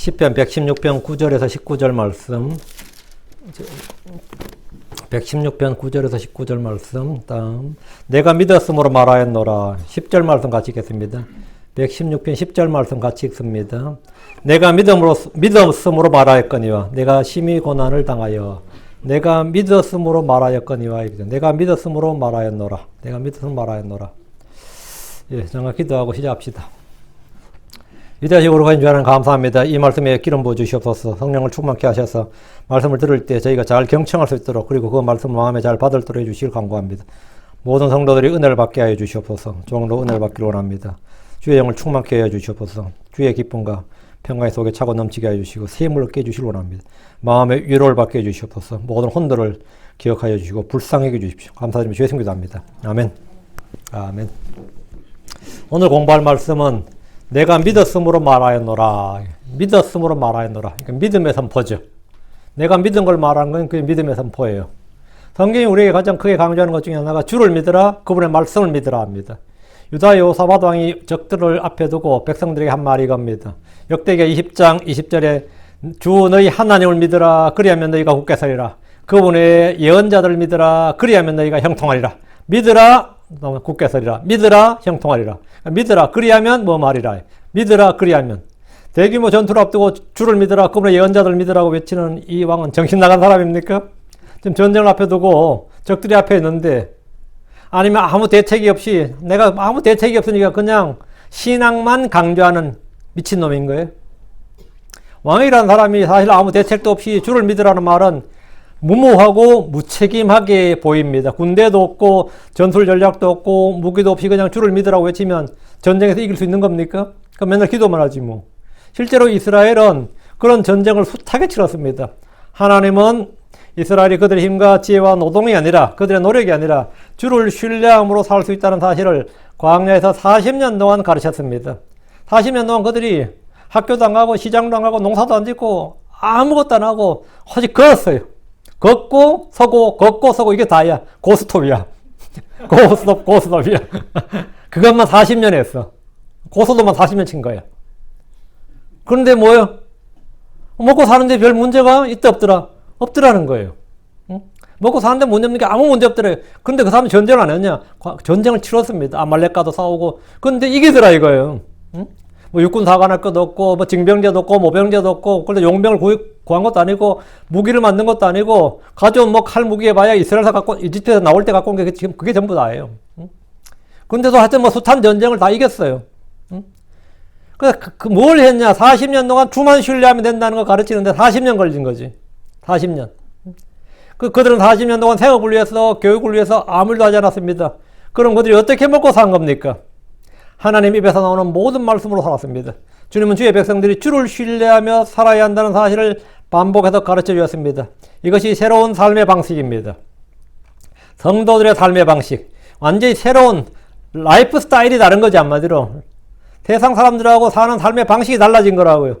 시편 116편 9절에서 19절 말씀. 116편 9절에서 19절 말씀. 다음 내가 믿었으므로 말하였노라. 10절 말씀 같이 읽겠습니다. 116편 10절 말씀 같이 읽습니다. 내가 믿었으므로 말하였거니와 내가 심히 고난을 당하여 내가 믿었으므로 말하였거니와 내가 믿었으므로 말하였노라. 내가 믿었으므로 말하였노라. 예, 잠깐 기도하고 시작합시다. 위대하시고 거룩하신 주 하나님 감사합니다. 이 말씀에 기름 부어 주시옵소서. 성령을 충만케 하셔서 말씀을 들을 때 저희가 잘 경청할 수 있도록 그리고 그 말씀을 마음에 잘 받도록 해주시길 간구합니다. 모든 성도들이 은혜를 받게 하여 주시옵소서. 종으로 은혜를 받기를 원합니다. 주의 영을 충만케 하여 주시옵소서. 주의 기쁨과 평강 속에 차고 넘치게 하여 주시고 샘을 얻게 해주시길 원합니다. 마음의 위로를 받게 해주시옵소서. 모든 혼들을 기억하여 주시고 불쌍하게 해주십시오. 감사드리며 주의 성기도 합니다. 아멘. 아멘. 오늘 공부할 말씀은 내가 믿었으므로 말하였노라. 믿었으므로 말하였노라. 그러니까 믿음의 선포죠. 내가 믿은 걸 말하는 건 그게 믿음의 선포예요. 성경이 우리에게 가장 크게 강조하는 것 중에 하나가 주를 믿으라, 그분의 말씀을 믿으라 합니다. 유다 여호사밧 왕이 적들을 앞에 두고 백성들에게 한 말이 이겁니다. 역대기야 20장 20절에 주 너희 하나님을 믿으라, 그리하면 너희가 굳게 서리라. 그분의 예언자들을 믿으라, 그리하면 너희가 형통하리라. 믿으라, 굳게 서리라. 믿으라, 형통하리라. 믿으라, 그리하면 뭐 말이라. 믿으라, 그리하면. 대규모 전투를 앞두고 주를 믿으라, 그분의 예언자들을 믿으라고 외치는 이 왕은 정신 나간 사람입니까? 지금 전쟁을 앞에 두고 적들이 앞에 있는데, 아니면 아무 대책이 없이, 내가 아무 대책이 없으니까 그냥 신앙만 강조하는 미친놈인 거예요. 왕이라는 사람이 사실 아무 대책도 없이 주를 믿으라는 말은 무모하고 무책임하게 보입니다. 군대도 없고 전술 전략도 없고 무기도 없이 그냥 주를 믿으라고 외치면 전쟁에서 이길 수 있는 겁니까? 그럼 맨날 기도만 하지 뭐. 실제로 이스라엘은 그런 전쟁을 숱하게 치렀습니다. 하나님은 이스라엘이 그들의 힘과 지혜와 노동이 아니라 그들의 노력이 아니라 주를 신뢰함으로 살 수 있다는 사실을 광야에서 40년 동안 가르쳤습니다. 40년 동안 그들이 학교도 안 가고 시장도 안 가고 농사도 안 짓고 아무것도 안 하고 오직 걸었어요. 걷고 서고 이게 다야. 고스톱이야. 고스톱이야. 그것만 40년 했어. 고스톱만 40년 친 거야. 그런데 뭐요? 먹고 사는데 별 문제가 있다 없더라? 없더라는 거예요. 응? 먹고 사는데 문제 없는 게 아무 문제 없더래요. 그런데 그 사람이 전쟁을 안 했냐? 전쟁을 치렀습니다. 아말렉과도 싸우고. 그런데 이기더라 이거예요. 응? 뭐 육군 사관할 것도 없고, 뭐 징병제도 없고, 모병제도 없고, 그런데 용병을 구한 것도 아니고, 무기를 만든 것도 아니고, 가져온 뭐 칼 무기 해봐야 이스라엘에서 이집트에서 나올 때 갖고 온 게 지금 그게 전부 다예요. 응? 그런데도 하여튼 뭐 숱한 전쟁을 다 이겼어요. 응? 그래서 뭘 했냐? 40년 동안 주만 신뢰하면 된다는 걸 가르치는데 40년 걸린 거지. 40년. 그들은 40년 동안 생업을 위해서, 교육을 위해서 아무 일도 하지 않았습니다. 그럼 그들이 어떻게 먹고 산 겁니까? 하나님 입에서 나오는 모든 말씀으로 살았습니다. 주님은 주의 백성들이 주를 신뢰하며 살아야 한다는 사실을 반복해서 가르쳐 주었습니다. 이것이 새로운 삶의 방식입니다. 성도들의 삶의 방식. 완전히 새로운 라이프 스타일이 다른 거지, 한마디로. 세상 사람들하고 사는 삶의 방식이 달라진 거라고요.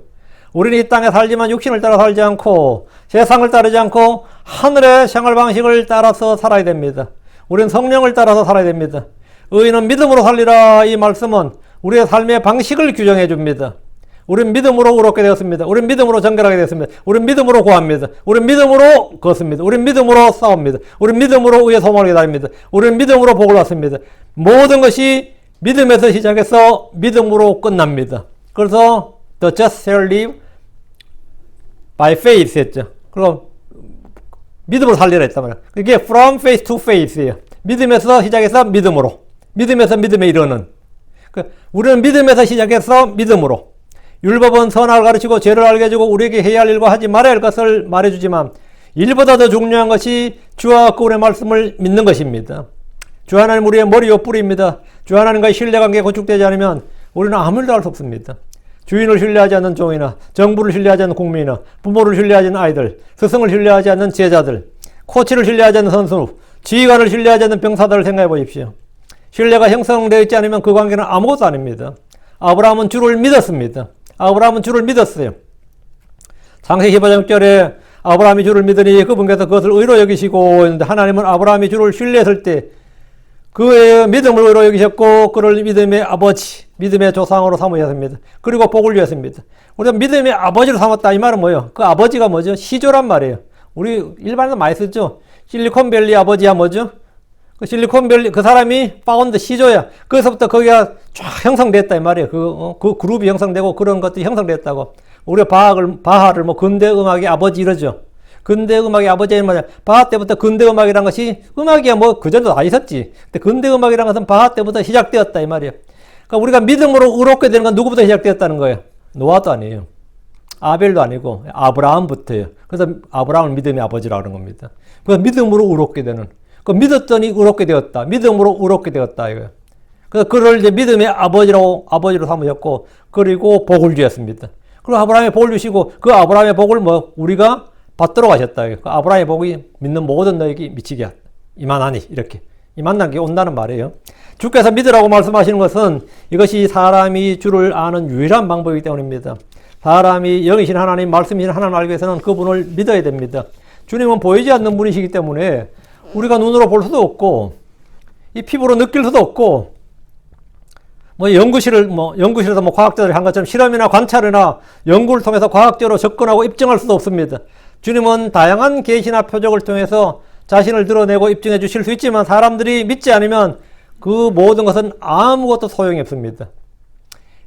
우리는 이 땅에 살지만 육신을 따라 살지 않고 세상을 따르지 않고 하늘의 생활 방식을 따라서 살아야 됩니다. 우리는 성령을 따라서 살아야 됩니다. 의인은 믿음으로 살리라. 이 말씀은 우리의 삶의 방식을 규정해 줍니다. 우리는 믿음으로 의롭게 되었습니다. 우리는 믿음으로 정결하게 되었습니다. 우리는 믿음으로 구합니다. 우리는 믿음으로 걷습니다. 우리는 믿음으로 싸웁니다. 우리는 믿음으로 의의 소망을 기다립니다. 우리는 믿음으로 복을 받습니다. 모든 것이 믿음에서 시작해서 믿음으로 끝납니다. 그래서 the just shall live by faith 했죠. 그럼 믿음으로 살리라 했단 말이야. 그게 from faith to faith예요. 믿음에서 시작해서 믿음으로. 믿음에서 믿음에 이르는. 우리는 믿음에서 시작해서 믿음으로. 율법은 선악을 가르치고 죄를 알게 해주고 우리에게 해야 할 일과 하지 말아야 할 것을 말해주지만 일보다 더 중요한 것이 주와 그분의 말씀을 믿는 것입니다. 주 하나님 우리의 머리요 뿌리입니다. 주 하나님과의 신뢰관계가 구축되지 않으면 우리는 아무 일도 할 수 없습니다. 주인을 신뢰하지 않는 종이나 정부를 신뢰하지 않는 국민이나 부모를 신뢰하지 않는 아이들, 스승을 신뢰하지 않는 제자들, 코치를 신뢰하지 않는 선수, 지휘관을 신뢰하지 않는 병사들을 생각해 보십시오. 신뢰가 형성되어 있지 않으면 그 관계는 아무것도 아닙니다. 아브라함은 주를 믿었습니다. 아브라함은 주를 믿었어요. 창세기 15장 6절에 아브라함이 주를 믿으니 그분께서 그것을 의로 여기시고 했는데 하나님은 아브라함이 주를 신뢰했을 때 그의 믿음을 의로 여기셨고 그를 믿음의 아버지, 믿음의 조상으로 삼으셨습니다. 그리고 복을 주셨습니다. 우리가 믿음의 아버지로 삼았다. 이 말은 뭐예요? 그 아버지가 뭐죠? 시조란 말이에요. 우리 일반에서 많이 쓰죠. 실리콘밸리 아버지야 뭐죠? 그 실리콘밸리 그 사람이 파운드 시조야. 거기서부터 거기가 쫙 형성됐다 이 말이에요. 그 그룹이 형성되고 그런 것들이 형성됐다고. 우리가 바하를 뭐 근대 음악의 아버지 이러죠. 근대 음악의 아버지 말이야. 바하 때부터 근대 음악이란 것이 음악이야 뭐 그전에도 다 있었지. 근데 근대 음악이란 것은 바하 때부터 시작되었다 이 말이에요. 그러니까 우리가 믿음으로 의롭게 되는 건 누구부터 시작되었다는 거예요? 노아도 아니에요. 아벨도 아니고 아브라함부터예요. 그래서 아브라함을 믿음의 아버지라고 하는 겁니다. 그래서 믿음으로 의롭게 되는. 그 믿었더니 의롭게 되었다. 믿음으로 의롭게 되었다 이거예요. 그래서 그를 이제 믿음의 아버지로 삼으셨고 그리고 복을 주셨습니다. 그리고 아브라함의 복을 주시고 그 아브라함의 복을 뭐 우리가 받도록 하셨다. 그 아브라함의 복이 믿는 모든 너에게 미치게 하다. 이만하니 이렇게 이 만난 게 온다는 말이에요. 주께서 믿으라고 말씀하시는 것은 이것이 사람이 주를 아는 유일한 방법이기 때문입니다. 사람이 영이신 하나님, 말씀이신 하나님 알기 위해서는 그분을 믿어야 됩니다. 주님은 보이지 않는 분이시기 때문에 우리가 눈으로 볼 수도 없고 이 피부로 느낄 수도 없고 연구실에서 과학자들이 한 것처럼 실험이나 관찰이나 연구를 통해서 과학적으로 접근하고 입증할 수도 없습니다. 주님은 다양한 계시나 표적을 통해서 자신을 드러내고 입증해 주실 수 있지만 사람들이 믿지 않으면 그 모든 것은 아무것도 소용이 없습니다.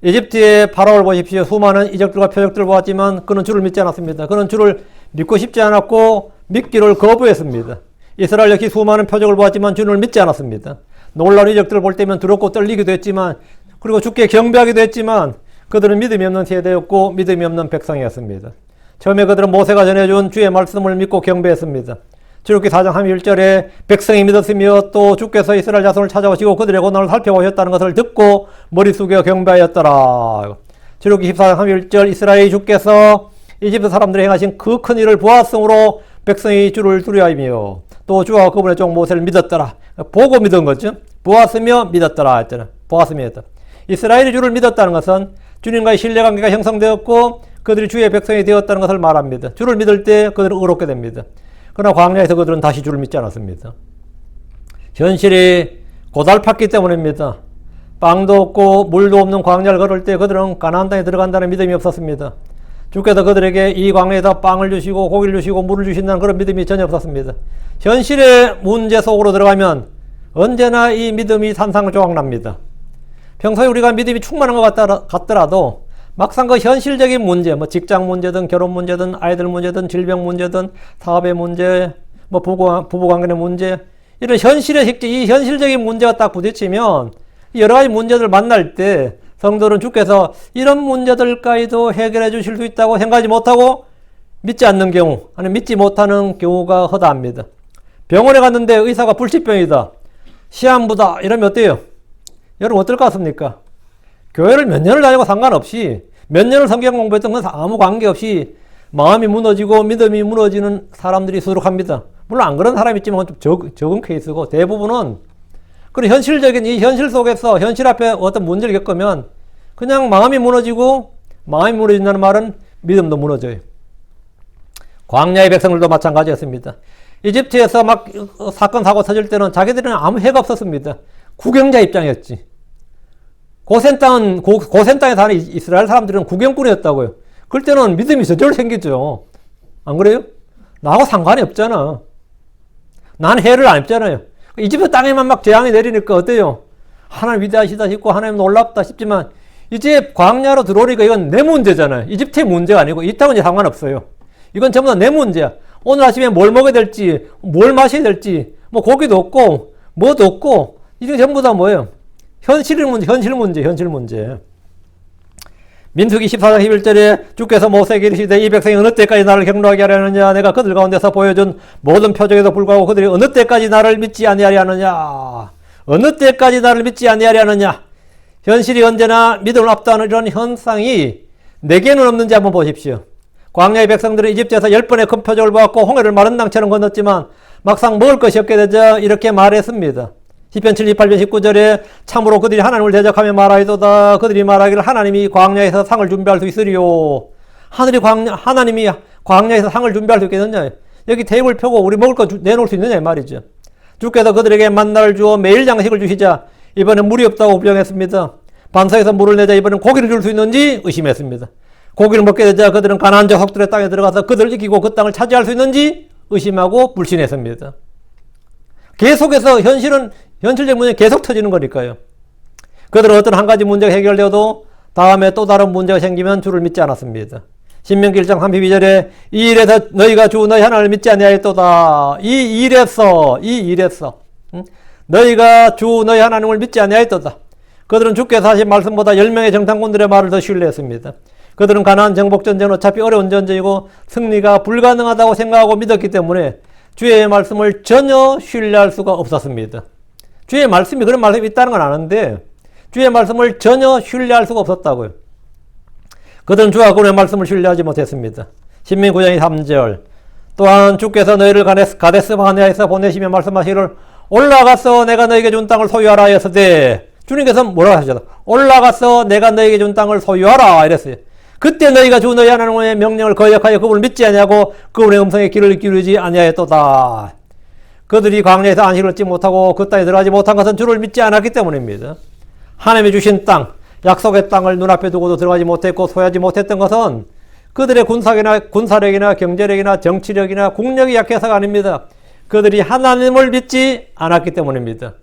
이집트의 파라오를 보십시오. 수많은 이적들과 표적들을 보았지만 그는 주를 믿지 않았습니다. 그는 주를 믿고 싶지 않았고 믿기를 거부했습니다. 이스라엘 역시 수많은 표적을 보았지만 주를 믿지 않았습니다. 놀라운 이적들을 볼 때면 두렵고 떨리기도 했지만 그리고 주께 경배하기도 했지만 그들은 믿음이 없는 세대였고 믿음이 없는 백성이었습니다. 처음에 그들은 모세가 전해준 주의 말씀을 믿고 경배했습니다. 출애굽기 4장 31절에 백성이 믿었으며 또 주께서 이스라엘 자손을 찾아오시고 그들의 고난을 살펴보셨다는 것을 듣고 머리 숙여 경배하였더라. 출애굽기 14장 31절 이스라엘의 주께서 이집트 사람들이 행하신 그 큰 일을 보았으므로 백성이 주를 두려워하며 또 주와 그분의 종 모세를 믿었더라. 보고 믿은 거죠. 보았으며 믿었더라 했잖아. 보았으며 믿었다. 이스라엘이 주를 믿었다는 것은 주님과의 신뢰관계가 형성되었고 그들이 주의 백성이 되었다는 것을 말합니다. 주를 믿을 때 그들은 의롭게 됩니다. 그러나 광야에서 그들은 다시 주를 믿지 않았습니다. 현실이 고달팠기 때문입니다. 빵도 없고 물도 없는 광야를 걸을 때 그들은 가나안 땅에 들어간다는 믿음이 없었습니다. 주께서 그들에게 이 광야에서 빵을 주시고 고기를 주시고 물을 주신다는 그런 믿음이 전혀 없었습니다. 현실의 문제 속으로 들어가면 언제나 이 믿음이 산상조각납니다. 평소에 우리가 믿음이 충만한 것 같더라도 막상 그 현실적인 문제, 뭐 직장 문제든 결혼 문제든 아이들 문제든 질병 문제든 사업의 문제, 뭐 부부관계의 문제 이런 이 현실적인 문제가 딱 부딪히면 여러 가지 문제들 만날 때 성도는 주께서 이런 문제들까지도 해결해 주실 수 있다고 생각하지 못하고 믿지 않는 경우, 아니면 믿지 못하는 경우가 허다합니다. 병원에 갔는데 의사가 불치병이다, 시한부다 이러면 어때요? 여러분 어떨 것 같습니까? 교회를 몇 년을 다니고 상관없이 몇 년을 성경 공부했던 건 아무 관계없이 마음이 무너지고 믿음이 무너지는 사람들이 수두룩합니다. 물론 안 그런 사람이 있지만 좀 적은 케이스고 대부분은 그런 현실적인 이 현실 속에서 현실 앞에 어떤 문제를 겪으면 그냥 마음이 무너진다는 말은 믿음도 무너져요. 광야의 백성들도 마찬가지였습니다. 이집트에서 막 사건 사고 터질 때는 자기들은 아무 해가 없었습니다. 구경자 입장이었지. 고센 땅에 사는 이스라엘 사람들은 구경꾼이었다고요. 그럴 때는 믿음이 저절로 생기죠. 안 그래요? 나하고 상관이 없잖아. 난 해를 안 입잖아요. 이집트 땅에만 막 재앙이 내리니까 어때요? 하나님 위대하시다 싶고 하나님 놀랍다 싶지만 이제 광야로 들어오니까 이건 내 문제잖아요. 이집트의 문제가 아니고 이 땅은 이제 상관없어요. 이건 전부 다 내 문제야. 오늘 아침에 뭘 먹어야 될지, 뭘 마셔야 될지, 뭐 고기도 없고, 뭐도 없고, 이게 전부 다 뭐예요? 현실 문제. 민수기 14장 11절에 주께서 모세에게 이르시되 이 백성이 어느 때까지 나를 경노하게 하려느냐, 내가 그들 가운데서 보여준 모든 표적에도 불구하고 그들이 어느 때까지 나를 믿지 아니하려 하느냐. 어느 때까지 나를 믿지 아니하려 하느냐. 현실이 언제나 믿음을 압도하는 이런 현상이 내게는 없는지 한번 보십시오. 광야의 백성들은 이집트에서 10번의 큰 표적을 보았고 홍해를 마른 땅처럼 건넜지만 막상 먹을 것이 없게 되자 이렇게 말했습니다. 시편 78편 19절에 참으로 그들이 하나님을 대적하며 말하이도다. 그들이 말하기를 하나님이 광야에서 상을 준비할 수 있으리요. 하나님이 광야에서 상을 준비할 수 있겠느냐. 여기 테이블 펴고 우리 먹을 거 내놓을 수 있느냐 이 말이죠. 주께서 그들에게 만나를 주어 매일 양식을 주시자 이번엔 물이 없다고 부정했습니다. 반석에서 물을 내자 이번엔 고기를 줄 수 있는지 의심했습니다. 고기를 먹게 되자 그들은 가나안 족속들의 땅에 들어가서 그들을 이기고 그 땅을 차지할 수 있는지 의심하고 불신했습니다. 계속해서 현실적 문제는 계속 터지는 거니까요. 그들은 어떤 한 가지 문제가 해결되어도 다음에 또 다른 문제가 생기면 주를 믿지 않았습니다. 신명기 1장 32절에 이 일에서 너희가 주 너희 하나님을 믿지 아니하였도다. 이 일에서 너희가 주 너희 하나님을 믿지 아니하였도다. 그들은 주께서 하신 말씀보다 10명의 정탐꾼들의 말을 더 신뢰했습니다. 그들은 가나안 정복 전쟁은 어차피 어려운 전쟁이고 승리가 불가능하다고 생각하고 믿었기 때문에 주의 말씀을 전혀 신뢰할 수가 없었습니다. 주의 말씀이 그런 말씀이 있다는 건 아는데 주의 말씀을 전혀 신뢰할 수가 없었다고요. 그들은 주와 그의 말씀을 신뢰하지 못했습니다. 신명기 9장 3절 또한 주께서 너희를 가데스 바네아에서 보내시며 말씀하시기를 올라가서 내가 너에게 준 땅을 소유하라 하였으되 주님께서 뭐라고 하셨죠? 올라가서 내가 너에게 준 땅을 소유하라 이랬어요. 그때 너희가 주 너희 하나님의 명령을 거역하여 그분을 믿지 아니하고 그분의 음성에 귀를 기울이지 아니하였도다. 그들이 광야에서 안식을 얻지 못하고 그 땅에 들어가지 못한 것은 주를 믿지 않았기 때문입니다. 하나님이 주신 땅, 약속의 땅을 눈앞에 두고도 들어가지 못했고 소유하지 못했던 것은 그들의 군사력이나 경제력이나 정치력이나 국력이 약해서가 아닙니다. 그들이 하나님을 믿지 않았기 때문입니다.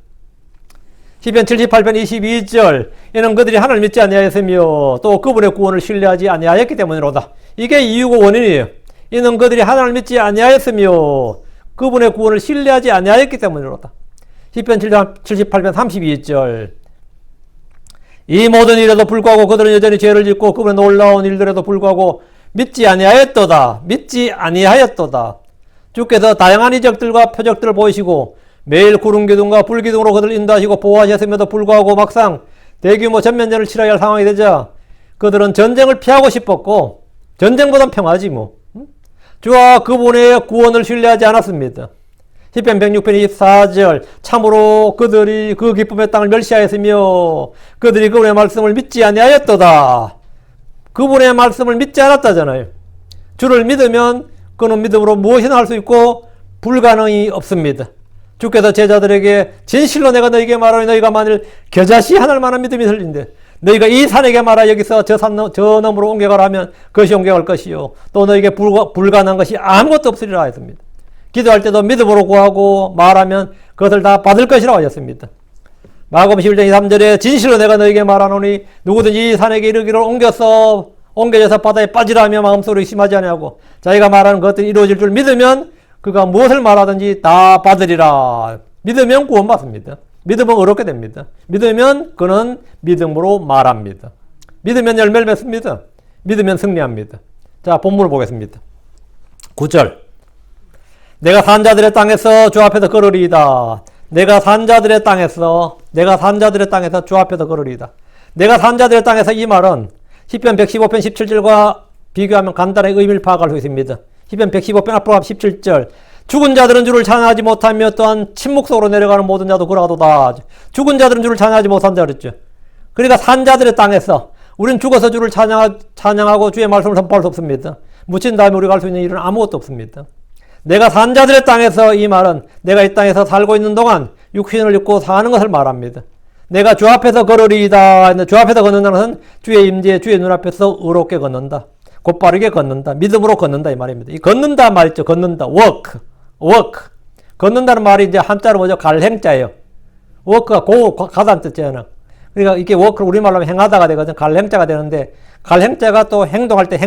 시편 78편 22절 이는 그들이 하나님을 믿지 아니하였으며 또 그분의 구원을 신뢰하지 아니하였기 때문이로다. 이게 이유고 원인이에요. 이는 그들이 하나님을 믿지 아니하였으며 그분의 구원을 신뢰하지 아니하였기 때문이로다. 시편 78편 32절 이 모든 일에도 불구하고 그들은 여전히 죄를 짓고 그분의 놀라운 일들에도 불구하고 믿지 아니하였도다. 믿지 아니하였도다. 주께서 다양한 이적들과 표적들을 보이시고 매일 구름기둥과 불기둥으로 그들을 인도하시고 보호하셨음에도 불구하고 막상 대규모 전면전을 치러야 할 상황이 되자 그들은 전쟁을 피하고 싶었고 전쟁보단 평화지 뭐. 주와 그분의 구원을 신뢰하지 않았습니다. 시편 106편 24절 참으로 그들이 그 기쁨의 땅을 멸시하였으며 그들이 그분의 말씀을 믿지 아니하였도다. 그분의 말씀을 믿지 않았다잖아요. 주를 믿으면 그는 믿음으로 무엇이나 할 수 있고 불가능이 없습니다. 주께서 제자들에게 진실로 내가 너희에게 말하니 너희가 만일 겨자씨 하늘 만한 믿음이 들린데 너희가 이 산에게 말하 여기서 저 너머로 옮겨가라 하면 그것이 옮겨갈 것이요 또 너희에게 불가능한 것이 아무것도 없으리라 했습니다. 기도할 때도 믿음으로 구하고 말하면 그것을 다 받을 것이라고 하셨습니다. 마가복음 11장 3절에 진실로 내가 너희에게 말하노니 누구든지 이 산에게 이르기를 옮겨져서 바다에 빠지라며 마음속으로 의심하지 아니하고 자기가 말하는 것들이 이루어질 줄 믿으면 그가 무엇을 말하든지 다 받으리라. 믿으면 구원받습니다. 믿으면 어렵게 됩니다. 믿으면 그는 믿음으로 말합니다. 믿으면 열매를 맺습니다. 믿으면 승리합니다. 자, 본문을 보겠습니다. 9절 내가 산자들의 땅에서 주 앞에서 걸으리이다. 내가 산자들의 땅에서 주 앞에서 걸으리이다. 내가 산자들의 땅에서 이 말은 시편 115편 17절과 비교하면 간단하게 의미를 파악할 수 있습니다. 시편 115편 앞으로 17절 죽은 자들은 주를 찬양하지 못하며 또한 침묵 속으로 내려가는 모든 자도 그러하도다. 죽은 자들은 주를 찬양하지 못한다 그랬죠. 그러니까 산자들의 땅에서 우리는 죽어서 주를 찬양하고 주의 말씀을 선포할 수 없습니다. 묻힌 다음에 우리가 할 수 있는 일은 아무것도 없습니다. 내가 산자들의 땅에서 이 말은 내가 이 땅에서 살고 있는 동안 육신을 입고 사는 것을 말합니다. 내가 주 앞에서 걸으리이다. 주 앞에서 걷는다는 것은 주의 임재에 주의 눈앞에서 의롭게 걷는다. 곧바르게 걷는다. 믿음으로 걷는다 이 말입니다. 이 걷는다 말이죠. 걷는다. walk. 걷는다는 말이 이제 한자로 뭐죠? 갈행자예요. walk가 가다는 뜻이잖아. 그러니까 이게 walk를 우리말로 하면 행하다가 되거든. 갈행자가 되는데 갈행자가 또 행동할 때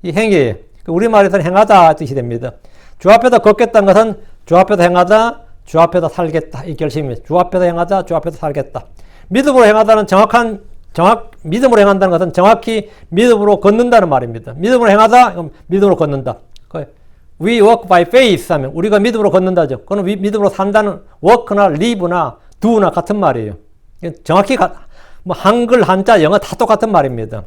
이 행이에요. 우리말에서는 행하다 뜻이 됩니다. 주 앞에서 걷겠다는 것은 주 앞에서 행하다, 주 앞에서 살겠다 이 결심입니다. 주 앞에서 행하다, 주 앞에서 살겠다. 믿음으로 행하다는 믿음으로 행한다는 것은 정확히 믿음으로 걷는다는 말입니다. 믿음으로 행하다, 믿음으로 걷는다. We walk by faith 하면 우리가 믿음으로 걷는다죠. 그건 믿음으로 산다는 walk나 live나 do나 같은 말이에요. 정확히 한글, 한자, 영어 다 똑같은 말입니다.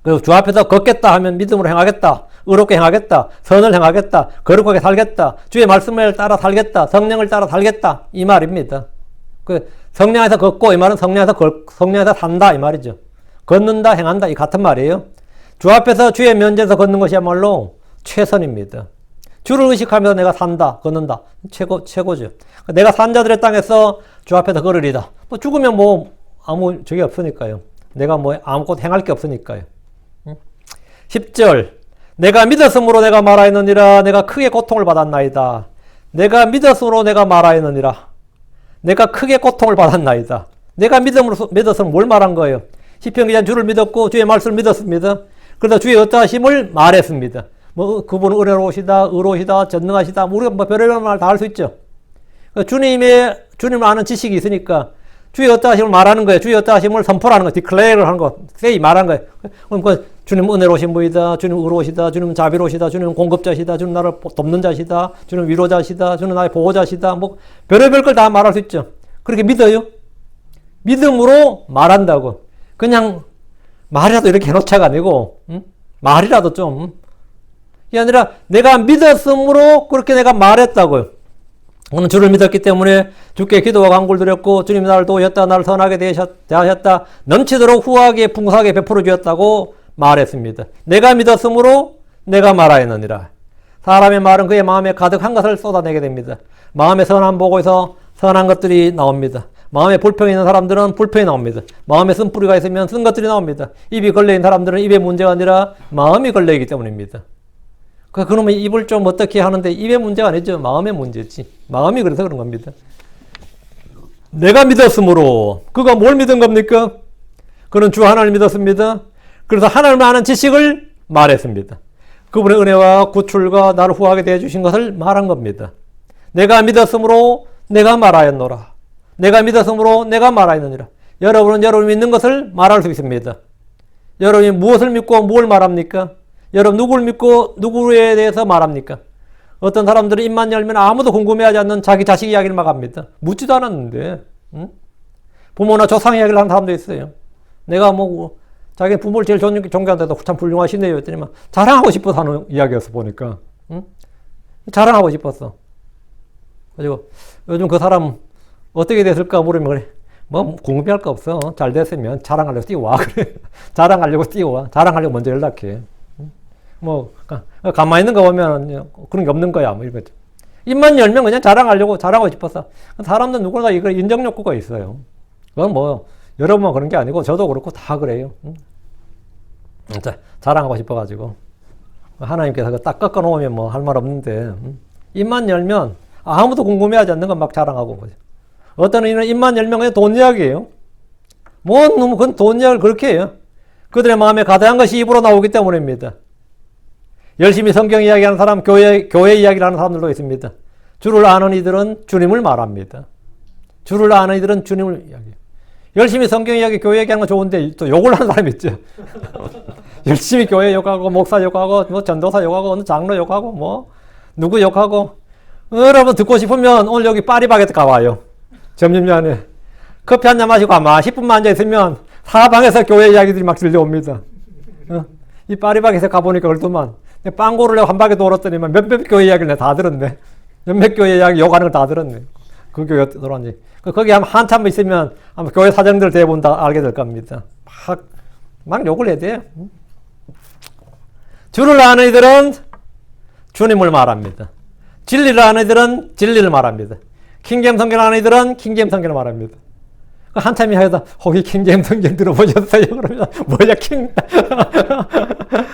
그리고 주 앞에서 걷겠다 하면 믿음으로 행하겠다, 의롭게 행하겠다, 선을 행하겠다, 거룩하게 살겠다, 주의 말씀을 따라 살겠다, 성령을 따라 살겠다 이 말입니다. 성령 안에서 걷고 이 말은 성령 안에서 산다 이 말이죠. 걷는다, 행한다 이 같은 말이에요. 주 앞에서 주의 면전에서 걷는 것이야말로 최선입니다. 주를 의식하면서 내가 산다, 걷는다 최고죠. 내가 산자들의 땅에서 주 앞에서 걸으리다. 죽으면 아무 적이 없으니까요. 내가 아무것도 행할 게 없으니까요. 10절. 내가 믿었으므로 내가 말하였느니라. 내가 크게 고통을 받았나이다. 내가 믿었으므로 내가 말하였느니라. 내가 크게 고통을 받았나이다. 내가 믿었으면 뭘 말한 거예요? 시편 기자는 주를 믿었고 주의 말씀을 믿었습니다. 그러다 주의 어떠하심을 말했습니다. 뭐 그분은 은혜로우시다, 의로우시다, 전능하시다. 우리가 뭐 별의별 말 다 할 수 있죠. 주님을 아는 지식이 있으니까 주의 어떠하심을 말하는 거예요. 주의 어떠하심을 선포하는 거예요. 디클레어를 하는 거. say 말하는 거예요. 그럼 주님 은혜로우신 분이다. 주님 의로우시다. 주님 자비로우시다. 주님 공급자시다. 주님 나를 돕는 자시다. 주님 위로자시다. 주님 나의 보호자시다. 뭐 별의별 걸 다 말할 수 있죠. 그렇게 믿어요? 믿음으로 말한다고. 그냥 말이라도 이렇게 해놓자가 아니고 말이라도 좀 이게 아니라 내가 믿었으므로 그렇게 내가 말했다고요. 오늘 주를 믿었기 때문에 주께 기도와 간구를 드렸고 주님이 나를 도우셨다. 나를 선하게 대하셨다. 넘치도록 후하게 풍성하게 베풀어 주었다고 말했습니다. 내가 믿었으므로 내가 말하였느니라. 사람의 말은 그의 마음에 가득한 것을 쏟아내게 됩니다. 마음의 선한 보고에서 선한 것들이 나옵니다. 마음에 불평이 있는 사람들은 불평이 나옵니다. 마음에 쓴뿌리가 있으면 쓴 것들이 나옵니다. 입이 걸려있는 사람들은 입의 문제가 아니라 마음이 걸려있기 때문입니다. 그러면 입을 좀 어떻게 하는데 입의 문제가 아니죠. 마음의 문제지. 마음이 그래서 그런 겁니다. 내가 믿었으므로 그가 뭘 믿은 겁니까? 그는 주 하나님을 믿었습니다. 그래서 하나님을 아는 지식을 말했습니다. 그분의 은혜와 구출과 나를 후하게 대해주신 것을 말한 겁니다. 내가 믿었으므로 내가 말하였노라. 내가 믿었으므로 내가 말하였느니라. 여러분은 여러분이 믿는 것을 말할 수 있습니다. 여러분이 무엇을 믿고 뭘 말합니까? 여러분 누구를 믿고 누구에 대해서 말합니까? 어떤 사람들은 입만 열면 아무도 궁금해하지 않는 자기 자식 이야기를 막 합니다. 묻지도 않았는데. 응? 부모나 조상 이야기를 하는 사람도 있어요. 내가 뭐 자기 부모를 제일 존경한다고 참 훌륭하시네요 했더니 막 자랑하고 싶어서 하는 이야기였어 보니까. 응? 자랑하고 싶었어. 그리고 요즘 그 사람 어떻게 됐을까 물으면 그래. 뭐 궁금해할 거 없어. 잘 됐으면 자랑하려고 뛰어와. 그래. 자랑하려고 뛰어와. 자랑하려고 먼저 연락해. 뭐 가만히 있는 거 보면 그런 게 없는 거야. 뭐 이런 거죠. 입만 열면 그냥 자랑하고 싶어서. 사람들 누구나 이거 인정 욕구가 있어요. 그건 뭐 여러분만 그런 게 아니고 저도 그렇고 다 그래요. 자랑하고 싶어가지고 하나님께서 딱 꺾어 놓으면 뭐 할 말 없는데 입만 열면 아무도 궁금해하지 않는 건 막 자랑하고 거죠. 어떤 이는 입만 열면 그냥 돈 이야기예요. 그건 돈 이야기를 그렇게 해요. 그들의 마음에 가득한 것이 입으로 나오기 때문입니다. 열심히 성경 이야기하는 사람, 교회 이야기를 하는 사람들도 있습니다. 주를 아는 이들은 주님을 말합니다. 주를 아는 이들은 주님을 이야기해요. 열심히 성경 이야기, 교회 얘기하는 거 좋은데 또 욕을 하는 사람이 있죠. 열심히 교회 욕하고, 목사 욕하고, 뭐 전도사 욕하고, 어느 장로 욕하고, 뭐 누구 욕하고. 여러분 듣고 싶으면 오늘 여기 파리바게트 가봐요. 점심시간에 커피 한잔 마시고 아마 10분만 앉아있으면 사방에서 교회 이야기들이 막 들려옵니다. 이 파리바게트 가보니까 그렇더만 빵고를 한 바퀴 돌았더니만 몇몇 교회 이야기를 내가 다 들었네. 몇몇 교회 이야기 욕하는 걸 다 들었네. 그 교회 돌았는지. 거기 한참 있으면 아마 교회 사정들 대부분 다 알게 될 겁니다. 막 욕을 해야 돼요. 주를 아는 이들은 주님을 말합니다. 진리를 아는 이들은 진리를 말합니다. 킹제임 성경을 아는 이들은 킹제임 성경을 말합니다. 한참이 하여다 혹시 킹제임 성경 들어보셨어요? 그러면 뭐야 킹?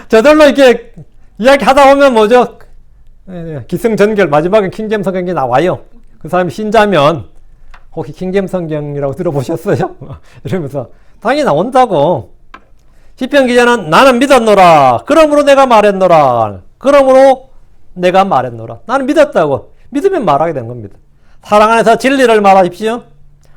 저절로 이렇게 이야기 하다 보면 뭐죠? 기승전결 마지막에 킹제임 성경이 나와요. 그 사람이 신자면 혹시 킹제임 성경이라고 들어보셨어요? 이러면서 당연히 나온다고. 시편 기자는 나는 믿었노라. 그러므로 내가 말했노라. 그러므로 내가 말했노라. 나는 믿었다고. 믿으면 말하게 된 겁니다. 사랑 안에서 진리를 말하십시오.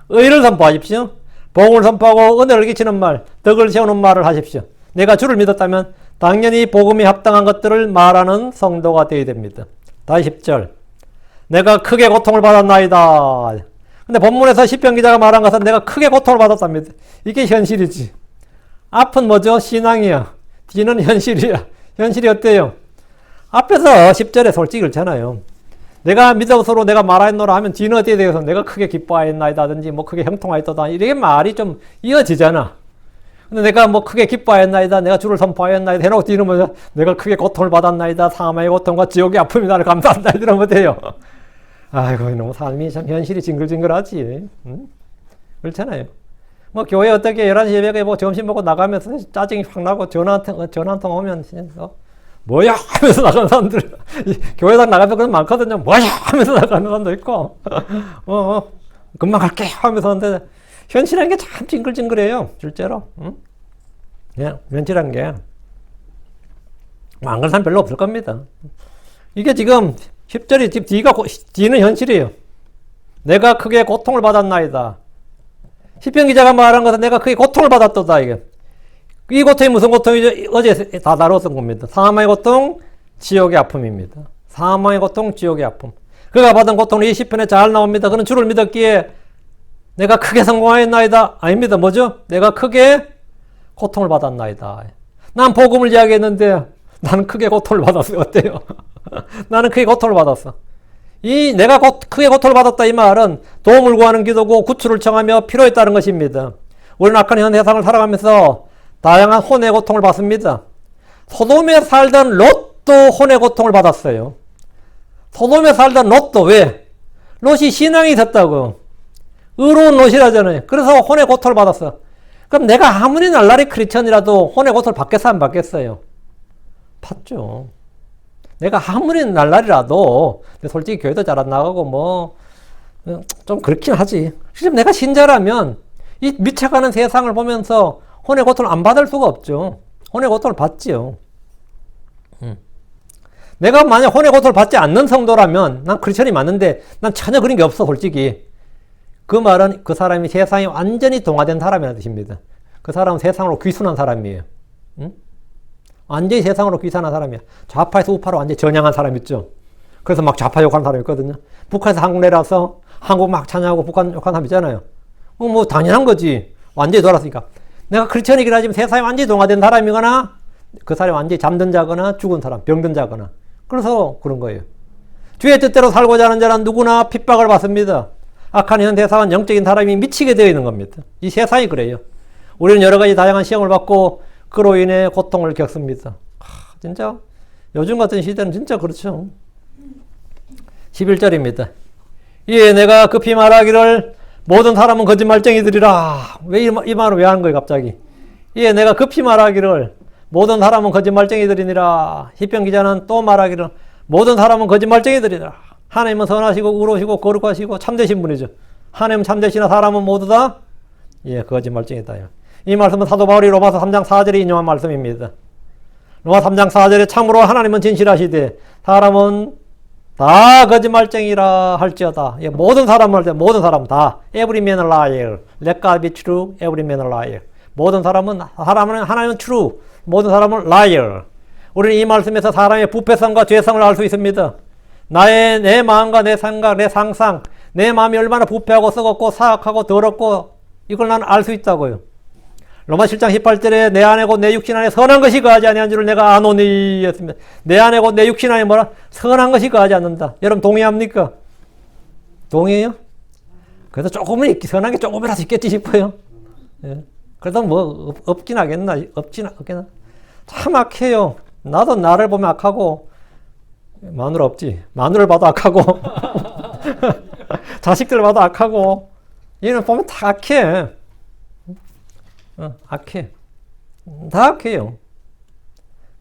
의를 선포하십시오. 복을 선포하고 은혜를 끼치는 말, 덕을 세우는 말을 하십시오. 내가 주를 믿었다면 당연히 복음이 합당한 것들을 말하는 성도가 되어야 됩니다. 다시 10절. 내가 크게 고통을 받았나이다. 근데 본문에서 시편 기자가 말한 것은 내가 크게 고통을 받았답니다. 이게 현실이지. 앞은 뭐죠? 신앙이야. 뒤는 현실이야. 현실이 어때요? 앞에서 10절에 솔직히 그렇잖아요. 내가 믿어서로 내가 말하였노라 하면 뒤는 어디에 대해서 내가 크게 기뻐하였나이다든지 뭐 크게 형통하였다 이렇게 말이 좀 이어지잖아. 근데 내가 뭐 크게 기뻐하였나이다, 내가 주를 선포하였나이다 해놓고 뒤는 뭐죠? 내가 크게 고통을 받았나이다, 사망의 고통과 지옥의 아픔이 나를 감싸한다 이러면 돼요. 아이고 너무 삶이 참 현실이 징글징글하지. 그렇잖아요. 뭐 교회 어떻게 11시 예배에 뭐 점심 먹고 나가면서 짜증이 확 나고 전화 한 통 오면 뭐야 하면서 나가는 사람들 교회당 나가면 그런 많거든요. 뭐야 하면서 나가는 사람도 있고 금방 갈게 하면서 하는데 현실한 게 참 징글징글해요. 실제로. 응? 예, 현실한 게 안 그런 사람 별로 없을 겁니다. 이게 지금 10절이 지금 D는 현실이에요. 내가 크게 고통을 받았나이다. 시편 기자가 말한 것은 내가 크게 고통을 받았도다. 이게. 이 고통이 무슨 고통이죠? 어제 다 다뤘던 겁니다. 사망의 고통, 지옥의 아픔입니다. 사망의 고통, 지옥의 아픔. 그가 받은 고통은 이 시편에 잘 나옵니다. 그는 주를 믿었기에 내가 크게 성공하였나이다. 아닙니다. 뭐죠? 내가 크게 고통을 받았나이다. 난 복음을 이야기했는데 나는 크게 고통을 받았어요. 어때요? 나는 크게 고통을 받았어. 내가 크게 고통을 받았다 이 말은 도움을 구하는 기도고 구출을 청하며 필요에 따른 것입니다. 우리는 악한 현 세상을 살아가면서 다양한 혼의 고통을 받습니다. 소돔에 살던 롯도 혼의 고통을 받았어요. 소돔에 살던 롯도 왜? 롯이 신앙이 있었다고. 의로운 롯이라잖아요. 그래서 혼의 고통을 받았어. 그럼 내가 아무리 날라리 크리스천이라도 혼의 고통을 받겠어 안 받겠어요? 받죠. 내가 아무리 날라리라도 솔직히 교회도 잘 안 나가고 좀 그렇긴 하지. 실제 내가 신자라면 이 미쳐가는 세상을 보면서 혼의 고통을 안 받을 수가 없죠. 혼의 고통을 받지요. 내가 만약 혼의 고통을 받지 않는 성도라면 난 크리스천이 맞는데 난 전혀 그런 게 없어 솔직히. 그 말은 그 사람이 세상에 완전히 동화된 사람이라는 뜻입니다. 그 사람은 세상으로 귀순한 사람이에요. 완전히 세상으로 귀순한 사람이야. 좌파에서 우파로 완전히 전향한 사람 있죠. 그래서 막 좌파 욕하는 사람 있거든요. 북한에서 한국 내려와서 한국 막 찬양하고 북한 욕하는 사람 있잖아요. 뭐 당연한 거지. 완전히 돌았으니까. 내가 크리스천이긴 하지만 세상에 완전히 동화된 사람이거나 그 사람이 완전히 잠든 자거나 죽은 사람, 병든 자거나. 그래서 그런 거예요. 주의 뜻대로 살고자 하는 자는 누구나 핍박을 받습니다. 악한 현 세상은 영적인 사람이 미치게 되어 있는 겁니다. 이 세상이 그래요. 우리는 여러 가지 다양한 시험을 받고 그로 인해 고통을 겪습니다. 진짜 요즘 같은 시대는 진짜 그렇죠. 11절입니다. 예, 내가 급히 말하기를 모든 사람은 거짓말쟁이들이라. 왜 이 말을 왜 하는 거예요 갑자기? 예, 내가 급히 말하기를 모든 사람은 거짓말쟁이들이니라. 시편 기자는 또 말하기를 모든 사람은 거짓말쟁이들이라. 하나님은 선하시고 의로우시고 거룩하시고 참되신 분이죠. 하나님은 참되시나 사람은 모두 다 거짓말쟁이다. 이 말씀은 사도 바울이 로마서 3장 4절에 인용한 말씀입니다. 로마서 3장 4절에 참으로 하나님은 진실하시되 사람은 다 거짓말쟁이라 할지어다. 모든 사람을 할 때 모든 사람 다 every man a liar. Let God be true. Every man a liar. 모든 사람은 하나님은 true. 모든 사람은 liar. 우리는 이 말씀에서 사람의 부패성과 죄성을 알 수 있습니다. 내 마음과 내 생각, 내 상상, 내 마음이 얼마나 부패하고 썩었고 사악하고 더럽고 이걸 나는 알 수 있다고요. 로마 7장 18절에 내 안에 곧 내 육신 안에 선한 것이 거하지 아니한 줄을 내가 아노니 였습니다. 내 안에 곧 내 육신 안에 뭐라? 선한 것이 거하지 않는다. 여러분 동의합니까? 동의해요? 그래도 조금은 선한 게 조금이라도 있겠지 싶어요. 예. 그래도 뭐 없긴 하겠나? 없긴 하겠나? 참 악해요. 나도 나를 보면 악하고 마누라 없지. 마누라를 봐도 악하고 자식들 봐도 악하고 얘는 보면 다 악해. 악해. 다 악해요.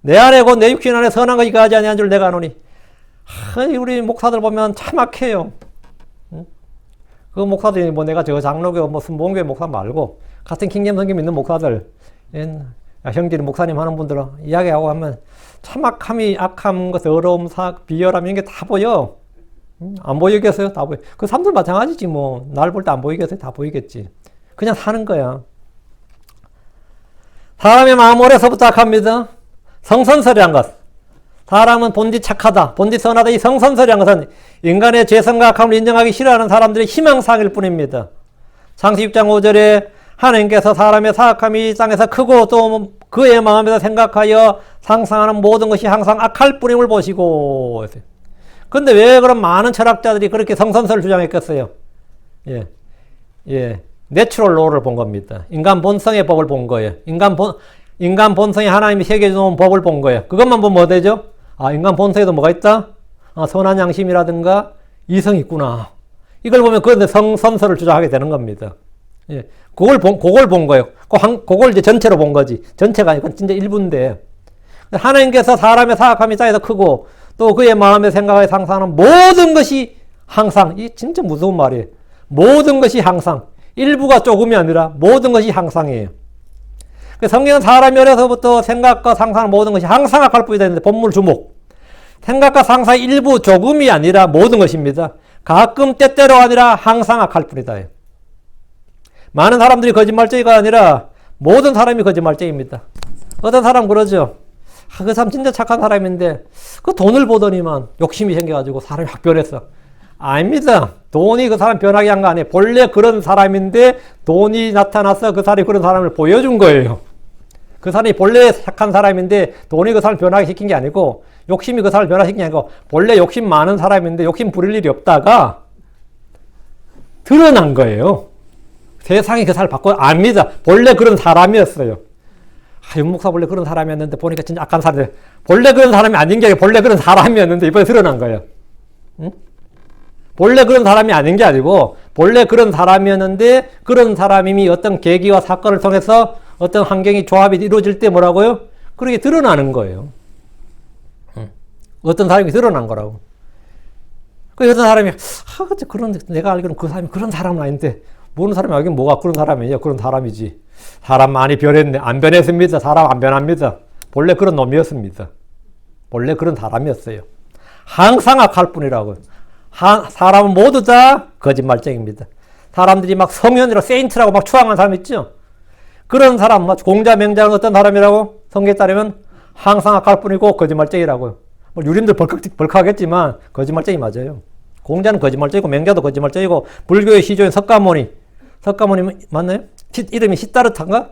내 안에 곧 내 육신 안에 선한 것이 거하지 아니한 줄 내가 아노니. 우리 목사들 보면 참 악해요. 그 목사들이 뭐 내가 저 장로교 뭐 순복음교회 목사 말고 같은 킹잼 성경 믿는 목사들 형들이 목사님 하는 분들은 이야기하고 하면 참 악함, 더러움, 비열함 이런 게 다 보여. 안 보이겠어요? 다 보여. 그 사람들 마찬가지지 뭐. 날 볼 때 안 보이겠어요? 다 보이겠지. 그냥 사는 거야. 사람의 마음 오래서부터 악합니다. 성선설이란 것. 사람은 본디 착하다, 본디 선하다. 이 성선설이란 것은 인간의 죄성과 악함을 인정하기 싫어하는 사람들의 희망사항일 뿐입니다. 창세기 6장 5절에 하나님께서 사람의 사악함이 이 땅에서 크고 또 그의 마음에서 생각하여 상상하는 모든 것이 항상 악할 뿐임을 보시고. 근데 왜 그런 많은 철학자들이 그렇게 성선설을 주장했겠어요? 내추럴 로를 본 겁니다. 인간 본성의 법을 본 거예요. 인간 본성에 하나님이 새겨놓은 법을 본 거예요. 그것만 보면 뭐 되죠? 인간 본성에도 뭐가 있다? 선한 양심이라든가 이성이 있구나. 이걸 보면 그런데 성선설을 주장하게 되는 겁니다. 예. 그걸 본 거예요. 그걸 이제 전체로 본 거지. 전체가 아니고 진짜 일부인데. 하나님께서 사람의 사악함이 쌓여서 크고 또 그의 마음의 생각에 상상하는 모든 것이 항상, 이 진짜 무서운 말이에요. 모든 것이 항상. 일부가 조금이 아니라 모든 것이 항상이에요. 성경은 사람이 어려서부터 생각과 상상하는 모든 것이 항상 악할 뿐이다 했는데 본문 주목. 생각과 상상의 일부 조금이 아니라 모든 것입니다. 가끔 때때로 아니라 항상 악할 뿐이다. 많은 사람들이 거짓말쟁이가 아니라 모든 사람이 거짓말쟁이입니다. 어떤 사람 그러죠. 그 사람 진짜 착한 사람인데 그 돈을 보더니만 욕심이 생겨가지고 사람이 확 변했어. 아닙니다. 돈이 그 사람 변하게 한 거 아니에요. 본래 그런 사람인데 돈이 나타나서 그 사람이 그런 사람을 보여준 거예요. 그 사람이 본래 착한 사람인데 돈이 그 사람을 변하게 시킨 게 아니고 욕심이 그 사람을 변화시킨 게 아니고 본래 욕심 많은 사람인데 욕심 부릴 일이 없다가 드러난 거예요. 세상이 그 사람을 바꿔 압니다. 본래 그런 사람이었어요. 윤 목사 본래 그런 사람이었는데 보니까 진짜 악한 사람이 본래 그런 사람이 아닌 게 아니고 본래 그런 사람이었는데 이번에 드러난 거예요. 응? 본래 그런 사람이 아닌 게 아니고 본래 그런 사람이었는데 그런 사람이 어떤 계기와 사건을 통해서 어떤 환경이 조합이 이루어질 때 뭐라고요? 그렇게 드러나는 거예요. 어떤 사람이 드러난 거라고. 그 어떤 사람이 그런 내가 알기로는 그 사람이 그런 사람은 아닌데 모르는 사람이 알기로는 뭐가 그런 사람이냐? 그런 사람이지. 사람 많이 변했네. 안 변했습니다. 사람 안 변합니다. 본래 그런 놈이었습니다. 본래 그런 사람이었어요. 항상 악할 뿐이라고요. 사람은 모두 다 거짓말쟁입니다. 사람들이 막 성현이라고 세인트라고 막 추앙하는 사람 있죠? 그런 사람, 공자 맹자는 어떤 사람이라고? 성경에 따르면 항상 악할 뿐이고 거짓말쟁이라고요. 뭐 유림들 벌컥하겠지만 거짓말쟁이 맞아요. 공자는 거짓말쟁이고 맹자도 거짓말쟁이고 불교의 시조인 석가모니 맞나요? 이름이 시다르타인가?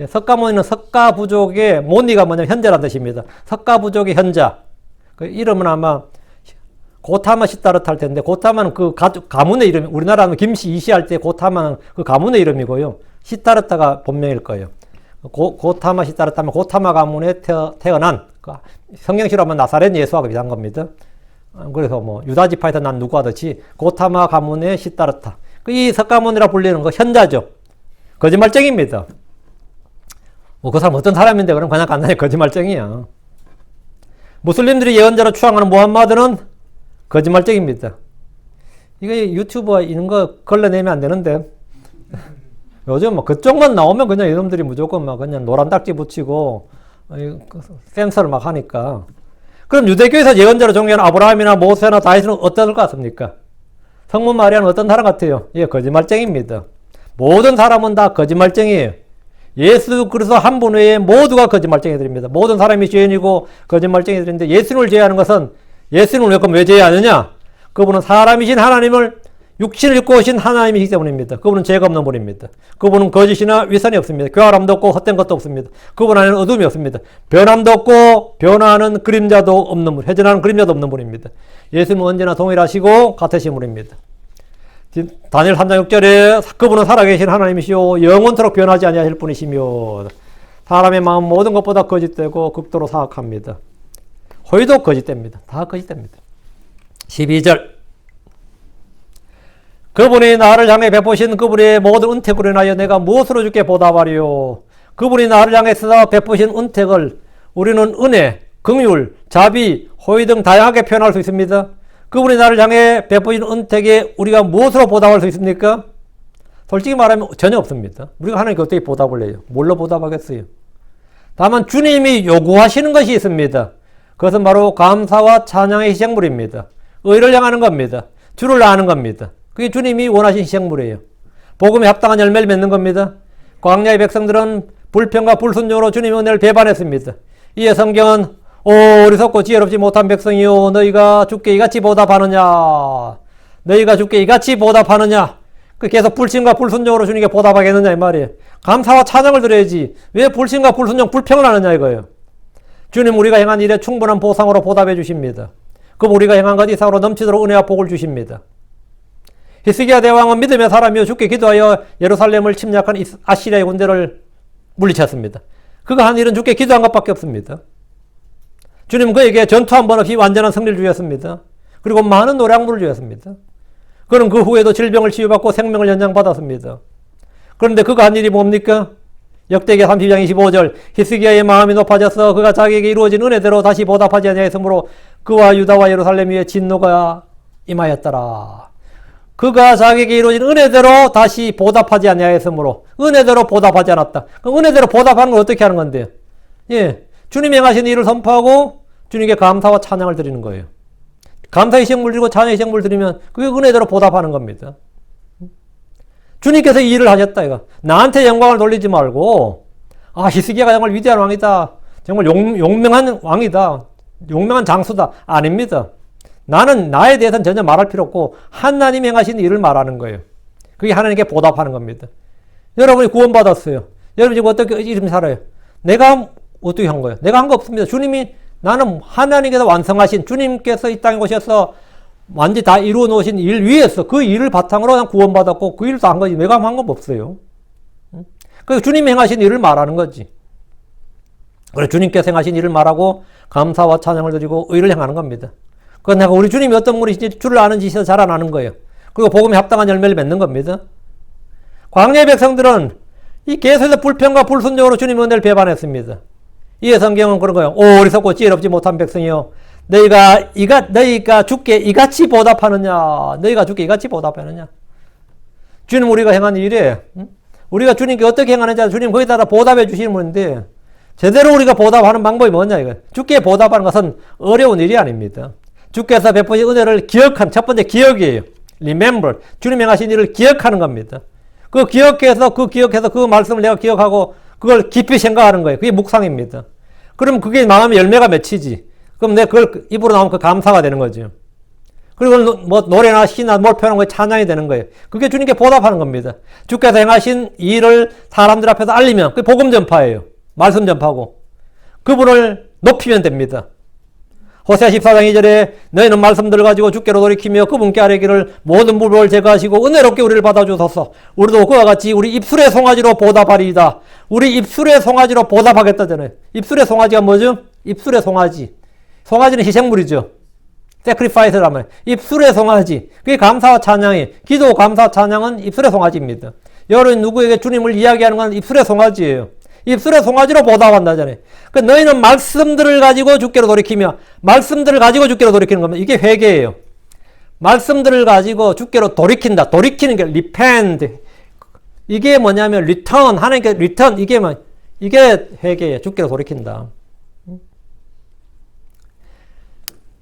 예, 석가모니는 석가부족의 모니가 뭐냐면 현자라는 뜻입니다. 석가부족의 현자. 그 이름은 아마 고타마 시다르타 할 텐데 고타마는 그 가문의 이름, 우리나라는 김씨 이씨 할 때 고타마는 그 가문의 이름이고요. 시다르타가 본명일 거예요. 고타마 시다르타면 고타마 가문에 태어난 성경시로 하면 나사렛 예수하고 비슷한 겁니다. 그래서 뭐 유다 지파에서 난 누구 하듯이 고타마 가문의 시다르타. 이 석가모니라 불리는 거 현자죠. 거짓말쟁이입니다. 그 사람 어떤 사람인데 그럼 그냥 간단히 거짓말쟁이야. 무슬림들이 예언자로 추앙하는 무함마드는 거짓말쟁이입니다. 이거 유튜브에 이런 거 걸러내면 안 되는데 요즘 뭐 그쪽만 나오면 그냥 이놈들이 무조건 막 그냥 노란 딱지 붙이고 센서를 막 하니까. 그럼 유대교에서 예언자로 존경하는 아브라함이나 모세나 다윗은 어떨 것 같습니까? 성문 마리아는 어떤 사람 같아요? 예, 거짓말쟁이입니다. 모든 사람은 다 거짓말쟁이에요. 예수 그리스도 한 분 외에 모두가 거짓말쟁이들입니다. 모든 사람이 죄인이고 거짓말쟁이들인데 예수님을 제외하는 것은 예수님을 왜 제외하느냐? 그분은 사람이신 하나님을 육신을 입고 오신 하나님이기 때문입니다. 그분은 죄가 없는 분입니다. 그분은 거짓이나 위선이 없습니다. 교활함도 없고 헛된 것도 없습니다. 그분 안에는 어둠이 없습니다. 변함도 없고 변화하는 그림자도 없는 분, 회전하는 그림자도 없는 분입니다. 예수님은 언제나 동일하시고 같으신 분입니다. 다니엘 3장 6절에 그분은 살아계신 하나님이시오 영원토록 변하지 아니하실 분이시며 사람의 마음 모든 것보다 거짓되고 극도로 사악합니다. 호의도 거짓됩니다. 다 거짓됩니다. 12절 그분이 나를 향해 베푸신 그분의 모든 은택으로 인하여 내가 무엇으로 주께 보답하리요. 그분이 나를 향해서 베푸신 은택을 우리는 은혜, 긍휼, 자비, 호의 등 다양하게 표현할 수 있습니다. 그분이 나를 향해 베푸신 은택에 우리가 무엇으로 보답할 수 있습니까? 솔직히 말하면 전혀 없습니다. 우리가 하나님께 어떻게 보답을 해요? 뭘로 보답하겠어요? 다만 주님이 요구하시는 것이 있습니다. 그것은 바로 감사와 찬양의 희생물입니다. 의를 향하는 겁니다. 주를 아는 겁니다. 그게 주님이 원하신 희생물이에요. 복음에 합당한 열매를 맺는 겁니다. 광야의 백성들은 불평과 불순종으로 주님의 은혜를 배반했습니다. 이에 성경은 어리석고 지혜롭지 못한 백성이요 너희가 주께 이같이 보답하느냐 너희가 주께 이같이 보답하느냐 계속 불신과 불순종으로 주님께 보답하겠느냐 이 말이에요. 감사와 찬양을 드려야지 왜 불신과 불순종 불평을 하느냐 이거예요. 주님 우리가 행한 일에 충분한 보상으로 보답해 주십니다. 그럼 우리가 행한 것 이상으로 넘치도록 은혜와 복을 주십니다. 히스기야 대왕은 믿음의 사람이요 주께 기도하여 예루살렘을 침략한 아시리아의 군대를 물리쳤습니다. 그가 한 일은 주께 기도한 것밖에 없습니다. 주님은 그에게 전투 한 번 없이 완전한 승리를 주셨습니다. 그리고 많은 노량물을 주셨습니다. 그는 그 후에도 질병을 치유받고 생명을 연장받았습니다. 그런데 그가 한 일이 뭡니까? 역대기 30장 25절 히스기야의 마음이 높아져서 그가 자기에게 이루어진 은혜대로 다시 보답하지 아니하였으므로 그와 유다와 예루살렘 위에 진노가 임하였더라. 그가 자기에게 이루어진 은혜대로 다시 보답하지 아니하였으므로 은혜대로 보답하지 않았다. 그럼 은혜대로 보답하는 건 어떻게 하는 건데요? 예, 주님이 행하신 일을 선포하고 주님께 감사와 찬양을 드리는 거예요. 감사의 시행물 드리고 찬양의 시행물 드리면 그게 은혜대로 보답하는 겁니다. 주님께서 이 일을 하셨다 이거. 나한테 영광을 돌리지 말고 히스기야가 정말 위대한 왕이다. 정말 용맹한 왕이다. 용맹한 장수다. 아닙니다. 나는 나에 대해서는 전혀 말할 필요 없고 하나님이 행하신 일을 말하는 거예요. 그게 하나님께 보답하는 겁니다. 여러분이 구원받았어요. 여러분 지금 어떻게 이름 살아요? 내가 어떻게 한 거예요? 내가 한 거 없습니다. 주님이 나는 하나님께서 완성하신 주님께서 이 땅에 오셔서 완전히 다 이루어 놓으신 일 위에서 그 일을 바탕으로 난 구원받았고 그 일을 다 한 거지. 내가 한 건 없어요. 그래서 주님이 행하신 일을 말하는 거지. 그래서 주님께서 행하신 일을 말하고 감사와 찬양을 드리고 의를 행하는 겁니다. 그건 내가 우리 주님이 어떤 분이신지 줄을 아는지 있어서 자라나는 거예요. 그리고 복음에 합당한 열매를 맺는 겁니다. 광야의 백성들은 이 계속해서 불평과 불순종으로 주님의 은혜를 배반했습니다. 이에 성경은 그런 거예요. 오 어리석고 지혜롭지 못한 백성이요. 너희가 주께 이같이 보답하느냐? 너희가 주께 이같이 보답하느냐? 주님 우리가 행한 일에 우리가 주님께 어떻게 행하는지 주님 거기다 보답해 주시는 분인데 제대로 우리가 보답하는 방법이 뭐냐 이거. 주께 보답하는 것은 어려운 일이 아닙니다. 주께서 베푸신 은혜를 기억한 첫 번째 기억이에요. Remember. 주님 행하신 일을 기억하는 겁니다. 그 기억해서 그 말씀을 내가 기억하고 그걸 깊이 생각하는 거예요. 그게 묵상입니다. 그럼 그게 마음의 열매가 맺히지. 그럼 내가 그걸 입으로 나오면 그 감사가 되는 거죠. 그리고 뭐 노래나 시나 뭘 표현한 거에 찬양이 되는 거예요. 그게 주님께 보답하는 겁니다. 주께서 행하신 일을 사람들 앞에서 알리면 그게 복음 전파예요. 말씀 전파고. 그분을 높이면 됩니다. 호세아 14장 2절에 너희는 말씀들을 가지고 주께로 돌이키며 그분께 아뢰기를 모든 불법을 제거하시고 은혜롭게 우리를 받아주소서. 우리도 그와 같이 우리 입술의 송아지로 보답하리이다. 우리 입술의 송아지로 보답하겠다잖아요. 입술의 송아지가 뭐죠? 입술의 송아지. 송아지는 희생물이죠. sacrifice라면 입술의 송아지. 그게 감사와 찬양이. 기도, 감사, 찬양은 입술의 송아지입니다. 여러분 누구에게 주님을 이야기하는 건 입술의 송아지예요. 입술의 송아지로 보답한다잖아요. 그러니까 너희는 말씀들을 가지고 주께로 돌이키며 말씀들을 가지고 주께로 돌이키는 겁니다. 이게 회개예요. 말씀들을 가지고 주께로 돌이킨다. 돌이키는 게 repent. 이게 뭐냐면 return. 하나님께 return. 이게 회개예요. 주께로 돌이킨다.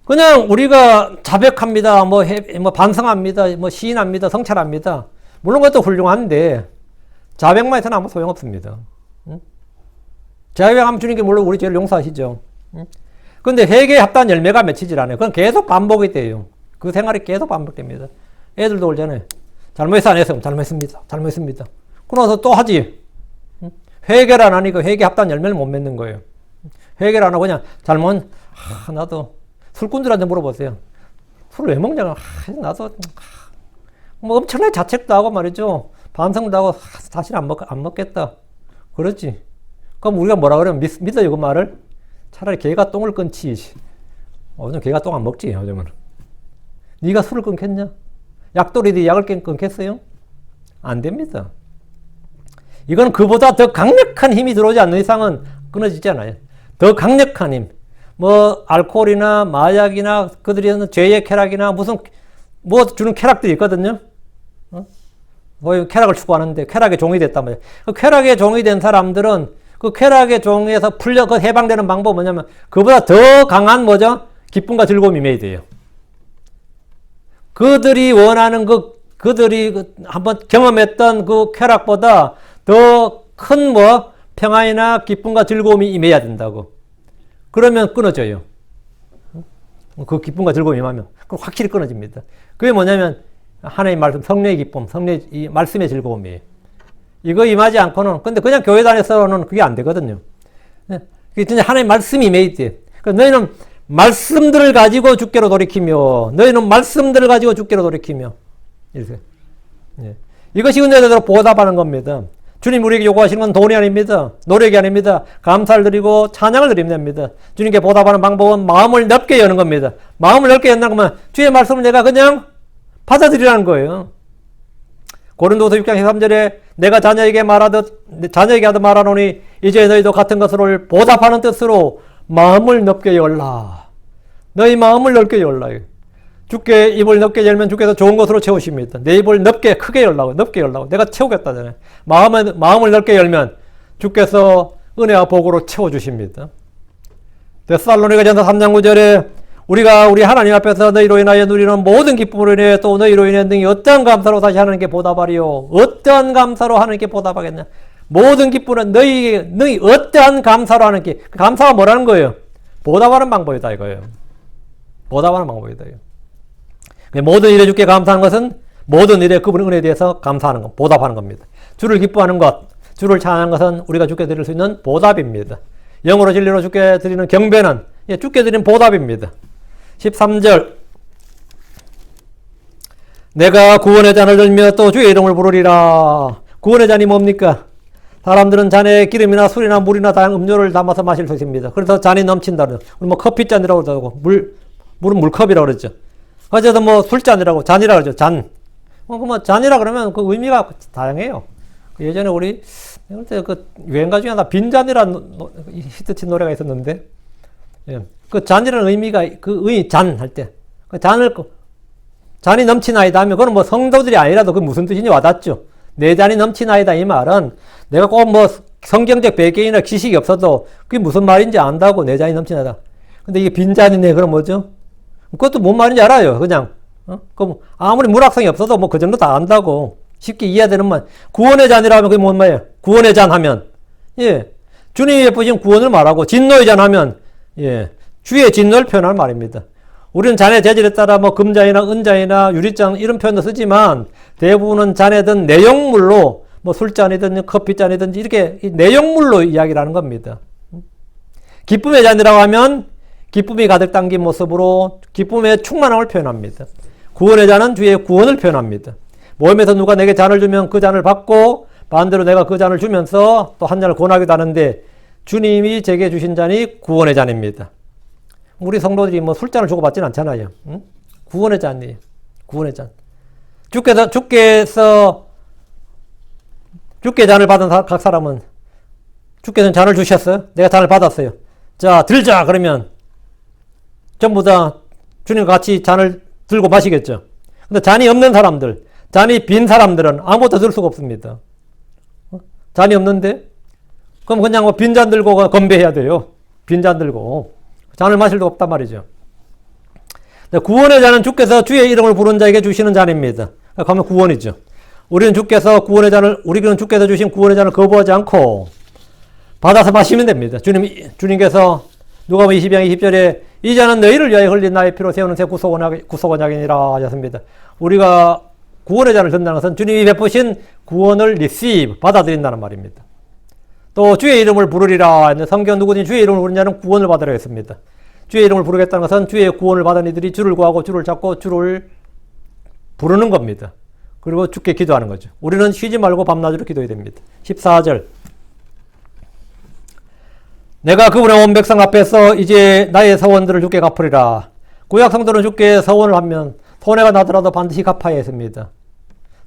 그냥 우리가 자백합니다. 뭐 반성합니다. 뭐 시인합니다. 성찰합니다. 물론 그것도 훌륭한데 자백만 해서는 아무 소용없습니다. 자백하면 주님께 물론 우리 죄를 용서하시죠. 그런데 회개에 합당한 열매가 맺히질 않아요. 그건 계속 반복이 돼요. 그 생활이 계속 반복됩니다. 애들도 올잖아요. 잘못했어 안 했어? 잘못했습니다. 그러고서 또 하지. 회개를 안 하니까 회개에 합당한 열매를 못 맺는 거예요. 회개를 안 하고 그냥 나도 술꾼들한테 물어보세요. 술을 왜 먹냐고. 나도 뭐 엄청나게 자책도 하고 말이죠. 반성도 하고 다시 안 먹겠다. 그렇지. 그럼 우리가 뭐라 그러면 믿어요 그 말을? 차라리 개가 똥을 끊지. 요즘 개가 똥 안 먹지 요즘은. 네가 술을 끊겠냐? 약돌이들이 약을 끊겠어요? 안 됩니다. 이건 그보다 더 강력한 힘이 들어오지 않는 이상은 끊어지지 않아요. 더 강력한 힘. 뭐 알코올이나 마약이나 그들이 하는 죄의 쾌락이나 무슨 뭐 주는 쾌락들이 있거든요. 거의 쾌락을 추구하는데 쾌락의 종이 됐단 말이에요. 그 쾌락의 종이 된 사람들은 그 쾌락의 종에서 그 해방되는 방법은 뭐냐면 그보다 더 강한 뭐죠? 기쁨과 즐거움이 임해야 돼요. 그들이 원하는 그들이 한번 경험했던 그 쾌락보다 더 큰 평안이나 기쁨과 즐거움이 임해야 된다고. 그러면 끊어져요. 그 기쁨과 즐거움이 임하면 그럼 확실히 끊어집니다. 그게 뭐냐면 하나님 말씀, 성령의 기쁨, 이 말씀의 즐거움이에요. 이거 임하지 않고는, 근데 그냥 교회 다녀서는 그게 안 되거든요. 그게 진짜 하나님 말씀이 임해야 돼. 그러니까 너희는 말씀들을 가지고 주께로 돌이키며, 너희는 말씀들을 가지고 주께로 돌이키며, 이렇게. 이것이 은혜대로 보답하는 겁니다. 주님 우리에게 요구하시는 건 돈이 아닙니다. 노력이 아닙니다. 감사를 드리고 찬양을 드리면 됩니다. 주님께 보답하는 방법은 마음을 넓게 여는 겁니다. 마음을 넓게 연다는 거면 주의 말씀을 내가 그냥 받아들이라는 거예요. 고린도서 6장 13절에 내가 자녀에게 하도 말하노니 이제 너희도 같은 것을 보답하는 뜻으로 마음을 넓게 열라. 너희 마음을 넓게 열라. 주께 입을 넓게 열면 주께서 좋은 것으로 채우십니다. 내 입을 넓게 크게 열라고, 넓게 열라고. 내가 채우겠다잖아요. 마음을 넓게 열면 주께서 은혜와 복으로 채워주십니다. 데살로니가전서 3장 9절에 우리가 우리 하나님 앞에서 너희로 인하여 누리는 모든 기쁨으로 인해 또 너희로 인해 능히 어떠한 감사로 다시 하나님께 보답하리요. 어떠한 감사로 하나님께 보답하겠냐. 모든 기쁨은 너희 어떠한 감사로 하나님께. 감사가 뭐라는 거예요? 보답하는 방법이다 이거예요. 보답하는 방법이다. 모든 일에 주께 감사하는 것은 모든 일에 그분의 은혜에 대해서 감사하는 것, 보답하는 겁니다. 주를 기뻐하는 것, 주를 찬양하는 것은 우리가 주께 드릴 수 있는 보답입니다. 영으로 진리로 주께 드리는 경배는 주께 드리는 보답입니다. 13절 내가 구원의 잔을 들며 또 주의 이름을 부르리라. 구원의 잔이 뭡니까? 사람들은 잔에 기름이나 술이나 물이나 다양한 음료를 담아서 마실 수 있습니다. 그래서 잔이 넘친다는, 우리 커피잔이라고 그러고 물은 물컵이라고 그러죠. 어쨌든 술잔이라고 잔이라고 그러죠. 잔. 잔이라 그러면 그 의미가 다양해요. 예전에 우리 그때 유행가 중에 하나 빈잔이라는 히트친 노래가 있었는데, 그 잔이라는 의미가 잔 할 때 잔이 넘치나이다 하면 그건 성도들이 아니라도 그 무슨 뜻인지 와닿죠. 내 잔이 넘치나이다 이 말은 내가 꼭 성경적 배경이나 지식이 없어도 그게 무슨 말인지 안다고. 내 잔이 넘치나이다. 근데 이게 빈잔이네 그럼 뭐죠? 그것도 뭔 말인지 알아요. 그냥 아무리 문학성이 없어도 그 정도 다 안다고. 쉽게 이해되는 말. 구원의 잔이라 하면 그게 뭔 말이에요? 구원의 잔 하면 주님이 베푸신 구원을 말하고, 진노의 잔 하면 주의 진노를 표현하는 말입니다. 우리는 잔의 재질에 따라 금잔이나 은잔이나 유리잔 이런 표현도 쓰지만 대부분은 잔이든 내용물로 술잔이든 커피잔이든지 이렇게 내용물로 이야기를 하는 겁니다. 기쁨의 잔이라고 하면 기쁨이 가득 담긴 모습으로 기쁨의 충만함을 표현합니다. 구원의 잔은 주의 구원을 표현합니다. 모임에서 누가 내게 잔을 주면 그 잔을 받고 반대로 내가 그 잔을 주면서 또 한 잔을 권하기도 하는데 주님이 제게 주신 잔이 구원의 잔입니다. 우리 성도들이 술잔을 주고받지는 않잖아요. 응? 구원의 잔이에요. 구원의 잔. 주께 잔을 받은 각 사람은 주께서는 잔을 주셨어요. 내가 잔을 받았어요. 자, 들자 그러면 전부 다 주님과 같이 잔을 들고 마시겠죠. 근데 잔이 없는 사람들, 잔이 빈 사람들은 아무것도 들 수가 없습니다. 잔이 없는데? 그럼 그냥 빈잔 들고 건배해야 돼요. 빈잔 들고. 잔을 마실 수 없단 말이죠. 구원의 잔은 주께서 주의 이름을 부른 자에게 주시는 잔입니다. 그러면 구원이죠. 우리는 주께서 주신 구원의 잔을 거부하지 않고 받아서 마시면 됩니다. 주님께서 누가복음 22장 20절에 이 잔은 너희를 위하여 흘린 나의 피로 세우는 새 구속언약이니라 하셨습니다. 우리가 구원의 잔을 든다는 것은 주님이 베푸신 구원을 receive, 받아들인다는 말입니다. 또 주의 이름을 부르리라. 성경 누구든지 주의 이름을 부르는 자는 구원을 받으라 했습니다. 주의 이름을 부르겠다는 것은 주의 구원을 받은 이들이 주를 구하고 주를 찾고 주를 부르는 겁니다. 그리고 주께 기도하는 거죠. 우리는 쉬지 말고 밤낮으로 기도해야 됩니다. 14절 내가 그분의 온 백성 앞에서 이제 나의 서원들을 주께 갚으리라. 구약 성도는 주께 서원을 하면 손해가 나더라도 반드시 갚아야 했습니다.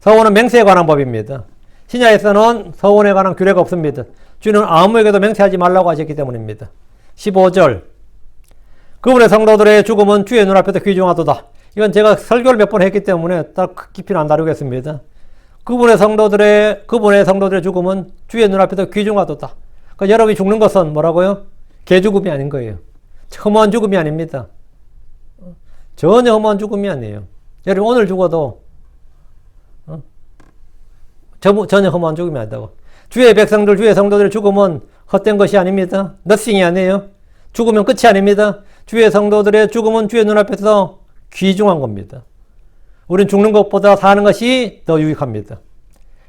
서원은 맹세에 관한 법입니다. 신약에서는 서원에 관한 규례가 없습니다. 주는 아무에게도 맹세하지 말라고 하셨기 때문입니다. 15절 그분의 성도들의 죽음은 주의 눈앞에서 귀중하도다. 이건 제가 설교를 몇 번 했기 때문에 딱 깊이는 안 다루겠습니다. 그분의 성도들의 죽음은 주의 눈앞에서 귀중하도다. 그러니까 여러분이 죽는 것은 뭐라고요? 개죽음이 아닌 거예요. 허무한 죽음이 아닙니다. 전혀 허무한 죽음이 아니에요. 여러분 오늘 죽어도 전혀 허무한 죽음이 아니다고. 주의 백성들, 주의 성도들의 죽음은 헛된 것이 아닙니다. nothing이 아니에요. 죽으면 끝이 아닙니다. 주의 성도들의 죽음은 주의 눈앞에서 귀중한 겁니다. 우린 죽는 것보다 사는 것이 더 유익합니다.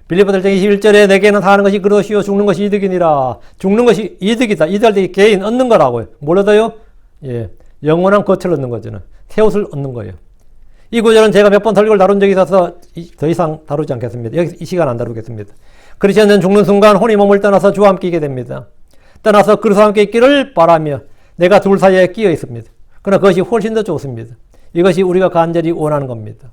빌립보서 21절에 내게는 사는 것이 그릇이요 죽는 것이 이득이니라. 죽는 것이 이득이다. 이득이 개인 얻는 거라고요. 뭘 얻어요? 영원한 것을 얻는 거잖아요. 새 옷을 얻는 거예요. 이 구절은 제가 몇 번 설교를 다룬 적이 있어서 더 이상 다루지 않겠습니다. 여기 이 시간 안 다루겠습니다. 그리스도는 죽는 순간 혼이 몸을 떠나서 주와 함께 있게 됩니다. 떠나서 그리스도와 함께 있기를 바라며 내가 둘 사이에 끼어 있습니다. 그러나 그것이 훨씬 더 좋습니다. 이것이 우리가 간절히 원하는 겁니다.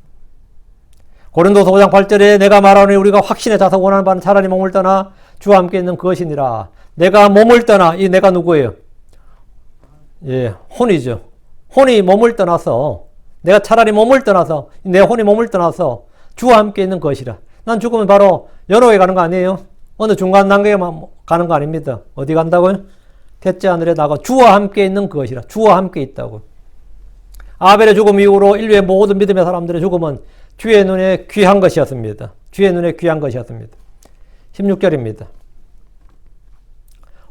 고린도서 5장 8절에 내가 말하노니 우리가 확신에 차서 원하는 바는 차라리 몸을 떠나 주와 함께 있는 그것이니라. 내가 몸을 떠나, 이 내가 누구예요? 예, 혼이죠. 혼이 몸을 떠나서, 내가 차라리 몸을 떠나서, 내 혼이 몸을 떠나서 주와 함께 있는 것이라. 난 죽으면 바로 연옥에 가는 거 아니에요? 어느 중간 단계에만 가는 거 아닙니다. 어디 간다고요? 대째 하늘에 나가 주와 함께 있는 것이라. 주와 함께 있다고. 아벨의 죽음 이후로 인류의 모든 믿음의 사람들의 죽음은 주의 눈에 귀한 것이었습니다. 주의 눈에 귀한 것이었습니다. 16절입니다.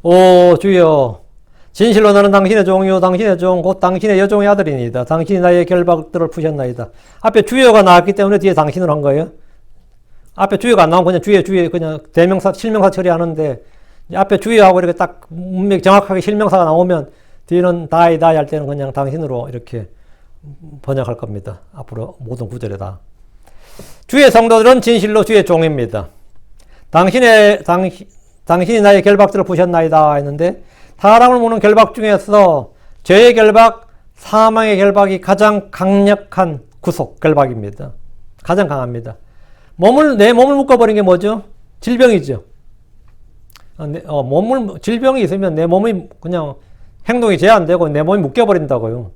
오 주여, 진실로 나는 당신의 종이요 당신의 종 곧 당신의 여종의 아들이니이다. 당신이 나의 결박들을 푸셨나이다. 앞에 주여가 나왔기 때문에 뒤에 당신을 한 거예요. 앞에 주여가 안 나오면 그냥 주여 그냥 대명사 실명사 처리하는데, 앞에 주여하고 이렇게 딱 정확하게 실명사가 나오면 뒤는 다이 할 때는 그냥 당신으로 이렇게 번역할 겁니다. 앞으로 모든 구절에다. 주의 성도들은 진실로 주의 종입니다. 당신이 나의 결박들을 푸셨나이다 했는데, 사람을 모는 결박 중에서 죄의 결박, 사망의 결박이 가장 강력한 구속 결박입니다. 가장 강합니다. 내 몸을 묶어버린 게 뭐죠? 질병이죠. 질병이 있으면 내 몸이 그냥 행동이 제한되고 내 몸이 묶여버린다고요.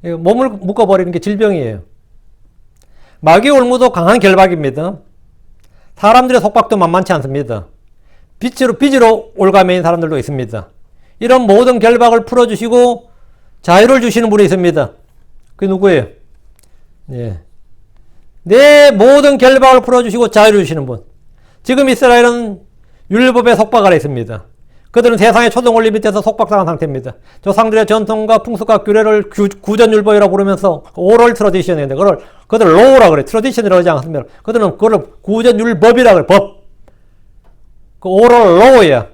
몸을 묶어버리는 게 질병이에요. 마귀 올무도 강한 결박입니다. 사람들의 속박도 만만치 않습니다. 빚으로 올가매인 사람들도 있습니다. 이런 모든 결박을 풀어주시고 자유를 주시는 분이 있습니다. 그게 누구예요? 예. 내 모든 결박을 풀어주시고 자유를 주시는 분. 지금 이스라엘은 율법의 속박 아래 있습니다. 그들은 세상의 초등 원리 밑에서 속박당한 상태입니다. 조상들의 전통과 풍습과 규례를 구전율법이라고 부르면서 오럴 트러디션인데 그들 로우라 그래. 트러디션이라고 하지 않습니다. 그들은 그걸 구전율법이라 그래. 법. 그 오럴 로우야.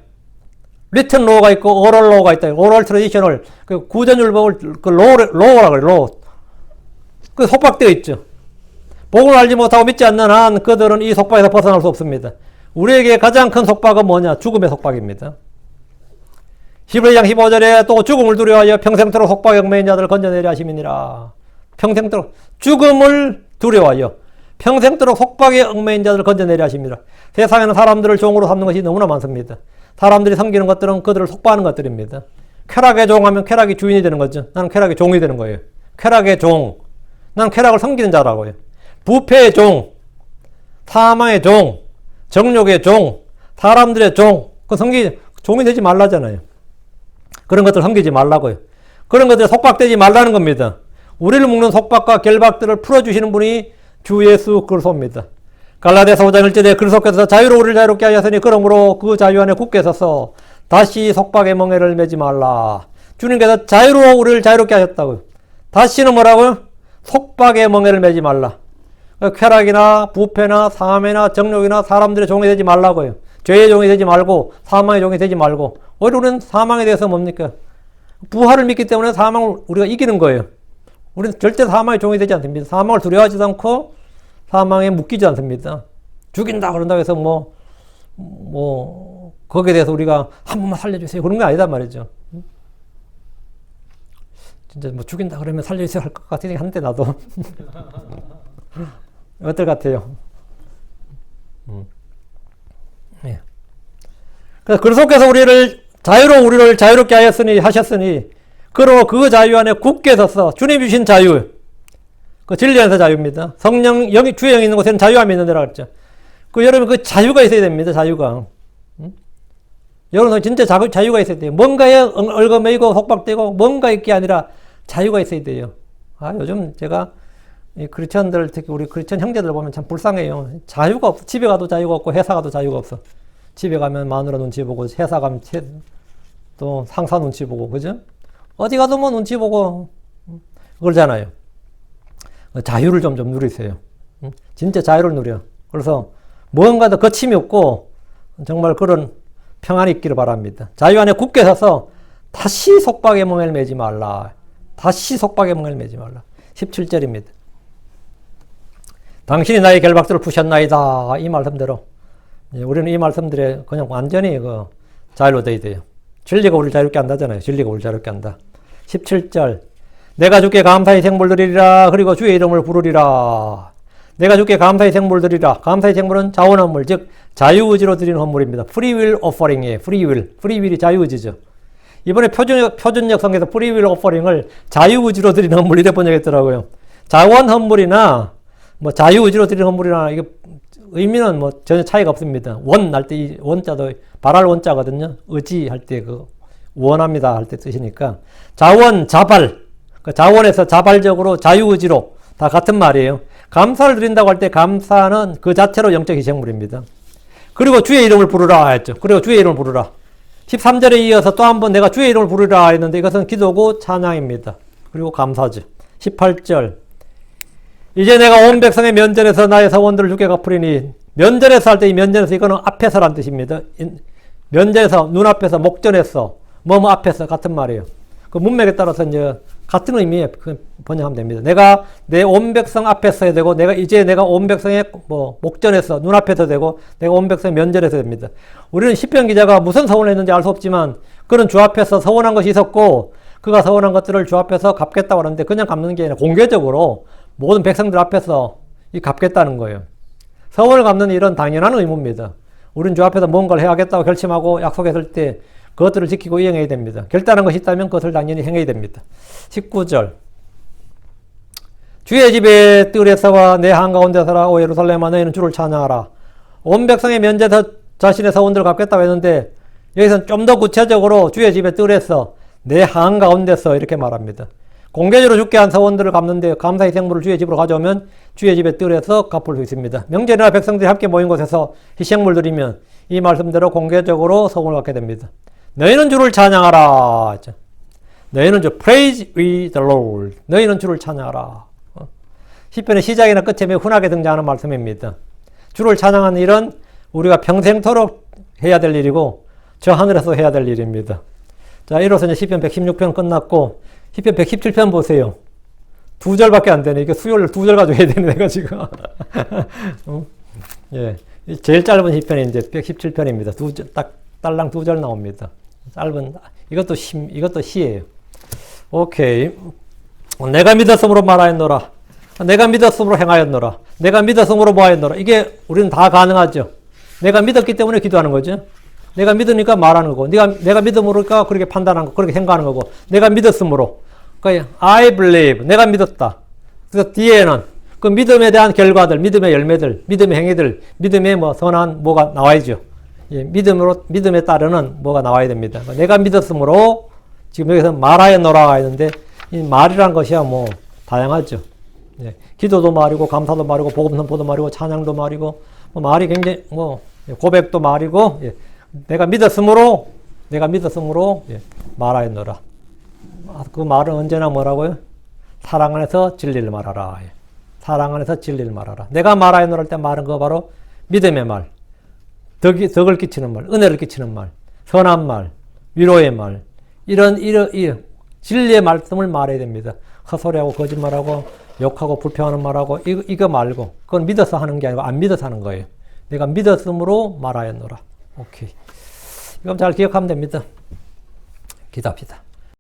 리튼 로우가 있고 오럴 로우가 있다. 오럴 트러디션을 그 구전율법을 그 로우라 그래. 로우. 그 속박되어 있죠. 복을 알지 못하고 믿지 않는 한 그들은 이 속박에서 벗어날 수 없습니다. 우리에게 가장 큰 속박은 뭐냐? 죽음의 속박입니다. 히브리서 2장 15절에 또 죽음을 두려워하여 평생토록 속박에 얽매인 자들을 건져내려 하심이니라. 평생토록 죽음을 두려워하여 평생토록 속박에 얽매인 자들을 건져내려 하심이라. 세상에는 사람들을 종으로 삼는 것이 너무나 많습니다. 사람들이 섬기는 것들은 그들을 속박하는 것들입니다. 쾌락의 종하면 쾌락이 주인이 되는 거죠. 나는 쾌락의 종이 되는 거예요. 쾌락의 종. 나는 쾌락을 섬기는 자라고요. 부패의 종, 사망의 종, 정욕의 종, 사람들의 종. 종이 되지 말라잖아요. 그런 것들 섬기지 말라고요. 그런 것들 속박되지 말라는 겁니다. 우리를 묶는 속박과 결박들을 풀어주시는 분이 주 예수 그리스도입니다. 갈라디아서 5장 1절에 그리스도께서 자유로 우리를 자유롭게 하셨으니 그러므로 그 자유 안에 굳게 서서 다시 속박의 멍에를 매지 말라. 주님께서 자유로 우리를 자유롭게 하셨다고요. 다시는 뭐라고요? 속박의 멍에를 매지 말라. 쾌락이나 부패나 사함이나 정욕이나 사람들의 종이 되지 말라고요. 죄의 종이 되지 말고 사망의 종이 되지 말고. 오히려 우리는 사망에 대해서 뭡니까? 부활을 믿기 때문에 사망을 우리가 이기는 거예요. 우리는 절대 사망의 종이 되지 않습니다. 사망을 두려워하지 않고 사망에 묶이지 않습니다. 죽인다 그런다고 해서 거기에 대해서 우리가 한 번만 살려주세요 그런 게 아니단 말이죠. 진짜 죽인다 그러면 살려주세요 할 것 같긴 한데 나도 어떨 것 같아요? 예. 그래서 그리스도께서 우리를 자유롭게 하셨으니 그러므로 그 자유 안에 굳게 서서 주님 주신 자유, 그 진리 안에서 자유입니다. 성령 주의 영이 있는 곳에는 자유함이 있는 데라 그랬죠. 여러분 그 자유가 있어야 됩니다. 자유가. 여러분 진짜 자유가 있어야 돼요. 뭔가에 얽어매이고 속박되고 뭔가 있게 아니라 자유가 있어야 돼요. 요즘 제가 이 크리스천들, 특히 우리 크리스천 형제들 보면 참 불쌍해요. 자유가 없어. 집에 가도 자유가 없고 회사 가도 자유가 없어. 집에 가면 마누라 눈치 보고 회사 가면 또 상사 눈치 보고 그죠? 어디 가도 눈치 보고 그러잖아요. 자유를 좀 누리세요. 진짜 자유를 누려. 그래서 무언가 더 거침이 없고 정말 그런 평안이 있기를 바랍니다. 자유 안에 굳게 서서 다시 속박의 멍에를 매지 말라. 다시 속박의 멍에를 매지 말라. 17절입니다. 당신이 나의 결박들을 푸셨나이다. 이 말씀대로 우리는 이 말씀들에 그냥 완전히 자유로 되어야 돼요. 진리가 우리를 자유롭게 한다잖아요. 진리가 우리를 자유롭게 한다. 17절 내가 주께 감사의 생물 드리리라. 그리고 주의 이름을 부르리라. 내가 주께 감사의 생물을 드리라. 감사의 생물은 자원 헌물, 즉 자유의지로 드리는 헌물입니다. 프리윌 오퍼링이에요. 프리윌. 프리윌이 자유의지죠. 이번에 표준역 성에서 프리윌 오퍼링을 자유의지로 드리는 헌물 이래 번역했더라고요. 자원 헌물이나 뭐 자유의지로 드리는 헌물이나 이게 의미는 뭐 전혀 차이가 없습니다. 원 할 때 이 원자도 발할 원자거든요. 의지할 때 그 원합니다 할 때 뜻이니까 자원, 자발. 그 자원에서 자발적으로 자유의지로 다 같은 말이에요. 감사를 드린다고 할 때 감사는 그 자체로 영적 희생물입니다. 그리고 주의 이름을 부르라 했죠. 그리고 주의 이름을 부르라. 13절에 이어서 또 한 번 내가 주의 이름을 부르라 했는데 이것은 기도고 찬양입니다. 그리고 감사죠. 18절 이제 내가 온 백성의 면전에서 나의 서원들을 주께 갚으리니 면전에서 할 때 이 면전에서 이거는 앞에서란 뜻입니다. 면전에서 눈앞에서 목전에서 뭐뭐 앞에서 같은 말이에요. 그 문맥에 따라서 이제 같은 의미에 번역하면 됩니다. 내가 내 온 백성 앞에서 해야 되고 내가 온 백성의 뭐 목전에서 눈앞에서 되고 내가 온 백성의 면전에서 됩니다. 우리는 시편 기자가 무슨 서원을 했는지 알 수 없지만 그는 주 앞에서 서원한 것이 있었고 그가 서원한 것들을 주 앞에서 갚겠다고 하는데 그냥 갚는 게 아니라 공개적으로 모든 백성들 앞에서 갚겠다는 거예요. 서원을 갚는 일은 당연한 의무입니다. 우리는 주 앞에서 뭔가를 해야겠다고 결심하고 약속했을 때 그것들을 지키고 이행해야 됩니다. 결단한 것이 있다면 그것을 당연히 행해야 됩니다. 19절 주의 집에 뜰에서와 내 한가운데서라 오 예루살렘아 너희는 주를 찬양하라. 온 백성의 면제에서 자신의 서원들을 갚겠다고 했는데 여기서는 좀 더 구체적으로 주의 집에 뜰에서 내 한가운데서 이렇게 말합니다. 공개적으로 주께 한 서원들을 갚는데 감사의 생물을 주의 집으로 가져오면 주의 집에 뜰에서 갚을 수 있습니다. 명절이나 백성들이 함께 모인 곳에서 희생물 드리면 이 말씀대로 공개적으로 서원을 갖게 됩니다. 너희는 주를 찬양하라. 너희는 praise we the Lord. 너희는 주를 찬양하라. 시편의 시작이나 끝에 매우 흔하게 등장하는 말씀입니다. 주를 찬양하는 일은 우리가 평생토록 해야 될 일이고 저 하늘에서 해야 될 일입니다. 자, 이로써 이제 시편 116편 끝났고 시편 117편 보세요. 2절밖에 안 되네. 이게 수요일 2절 가지고 해야 되네, 내가 지금. 예. 제일 짧은 시편이 이제 117편입니다. 딱 딸랑 2절 나옵니다. 짧은, 이것도 시예요. 오케이. 내가 믿었으므로 말하였노라. 내가 믿었으므로 행하였노라. 내가 믿었으므로 보았노라. 이게 우리는 다 가능하죠. 내가 믿었기 때문에 기도하는 거죠. 내가 믿으니까 말하는 거고, 내가 믿음으로니까 그렇게 판단하는 거, 그렇게 생각하는 거고, 내가 믿었으므로. 그러니까 I believe. 내가 믿었다. 그래서 뒤에는 그 믿음에 대한 결과들, 믿음의 열매들, 믿음의 행위들, 믿음의 뭐 선한 뭐가 나와야죠. 예, 믿음에 따르는 뭐가 나와야 됩니다. 내가 믿었으므로 지금 여기서 말하였노라 했는데 이 말이란 것이야 뭐 다양하죠. 예, 기도도 말이고 감사도 말이고 복음 선포도 말이고 찬양도 말이고 뭐 말이 굉장히 뭐 고백도 말이고 예, 내가 믿었으므로 예, 말하였노라. 그 말은 언제나 뭐라고요? 사랑 안에서 진리를 말하라. 예, 사랑 안에서 진리를 말하라. 내가 말하였노라 할 때 말은 그거 바로 믿음의 말. 덕을 끼치는 말, 은혜를 끼치는 말, 선한 말, 위로의 말, 이런 진리의 말씀을 말해야 됩니다. 헛소리하고 거짓말하고 욕하고 불평하는 말하고 이거 말고 그건 믿어서 하는 게 아니고 안 믿어서 하는 거예요. 내가 믿었으므로 말하였노라. 오케이. 이거 잘 기억하면 됩니다. 기도합시다.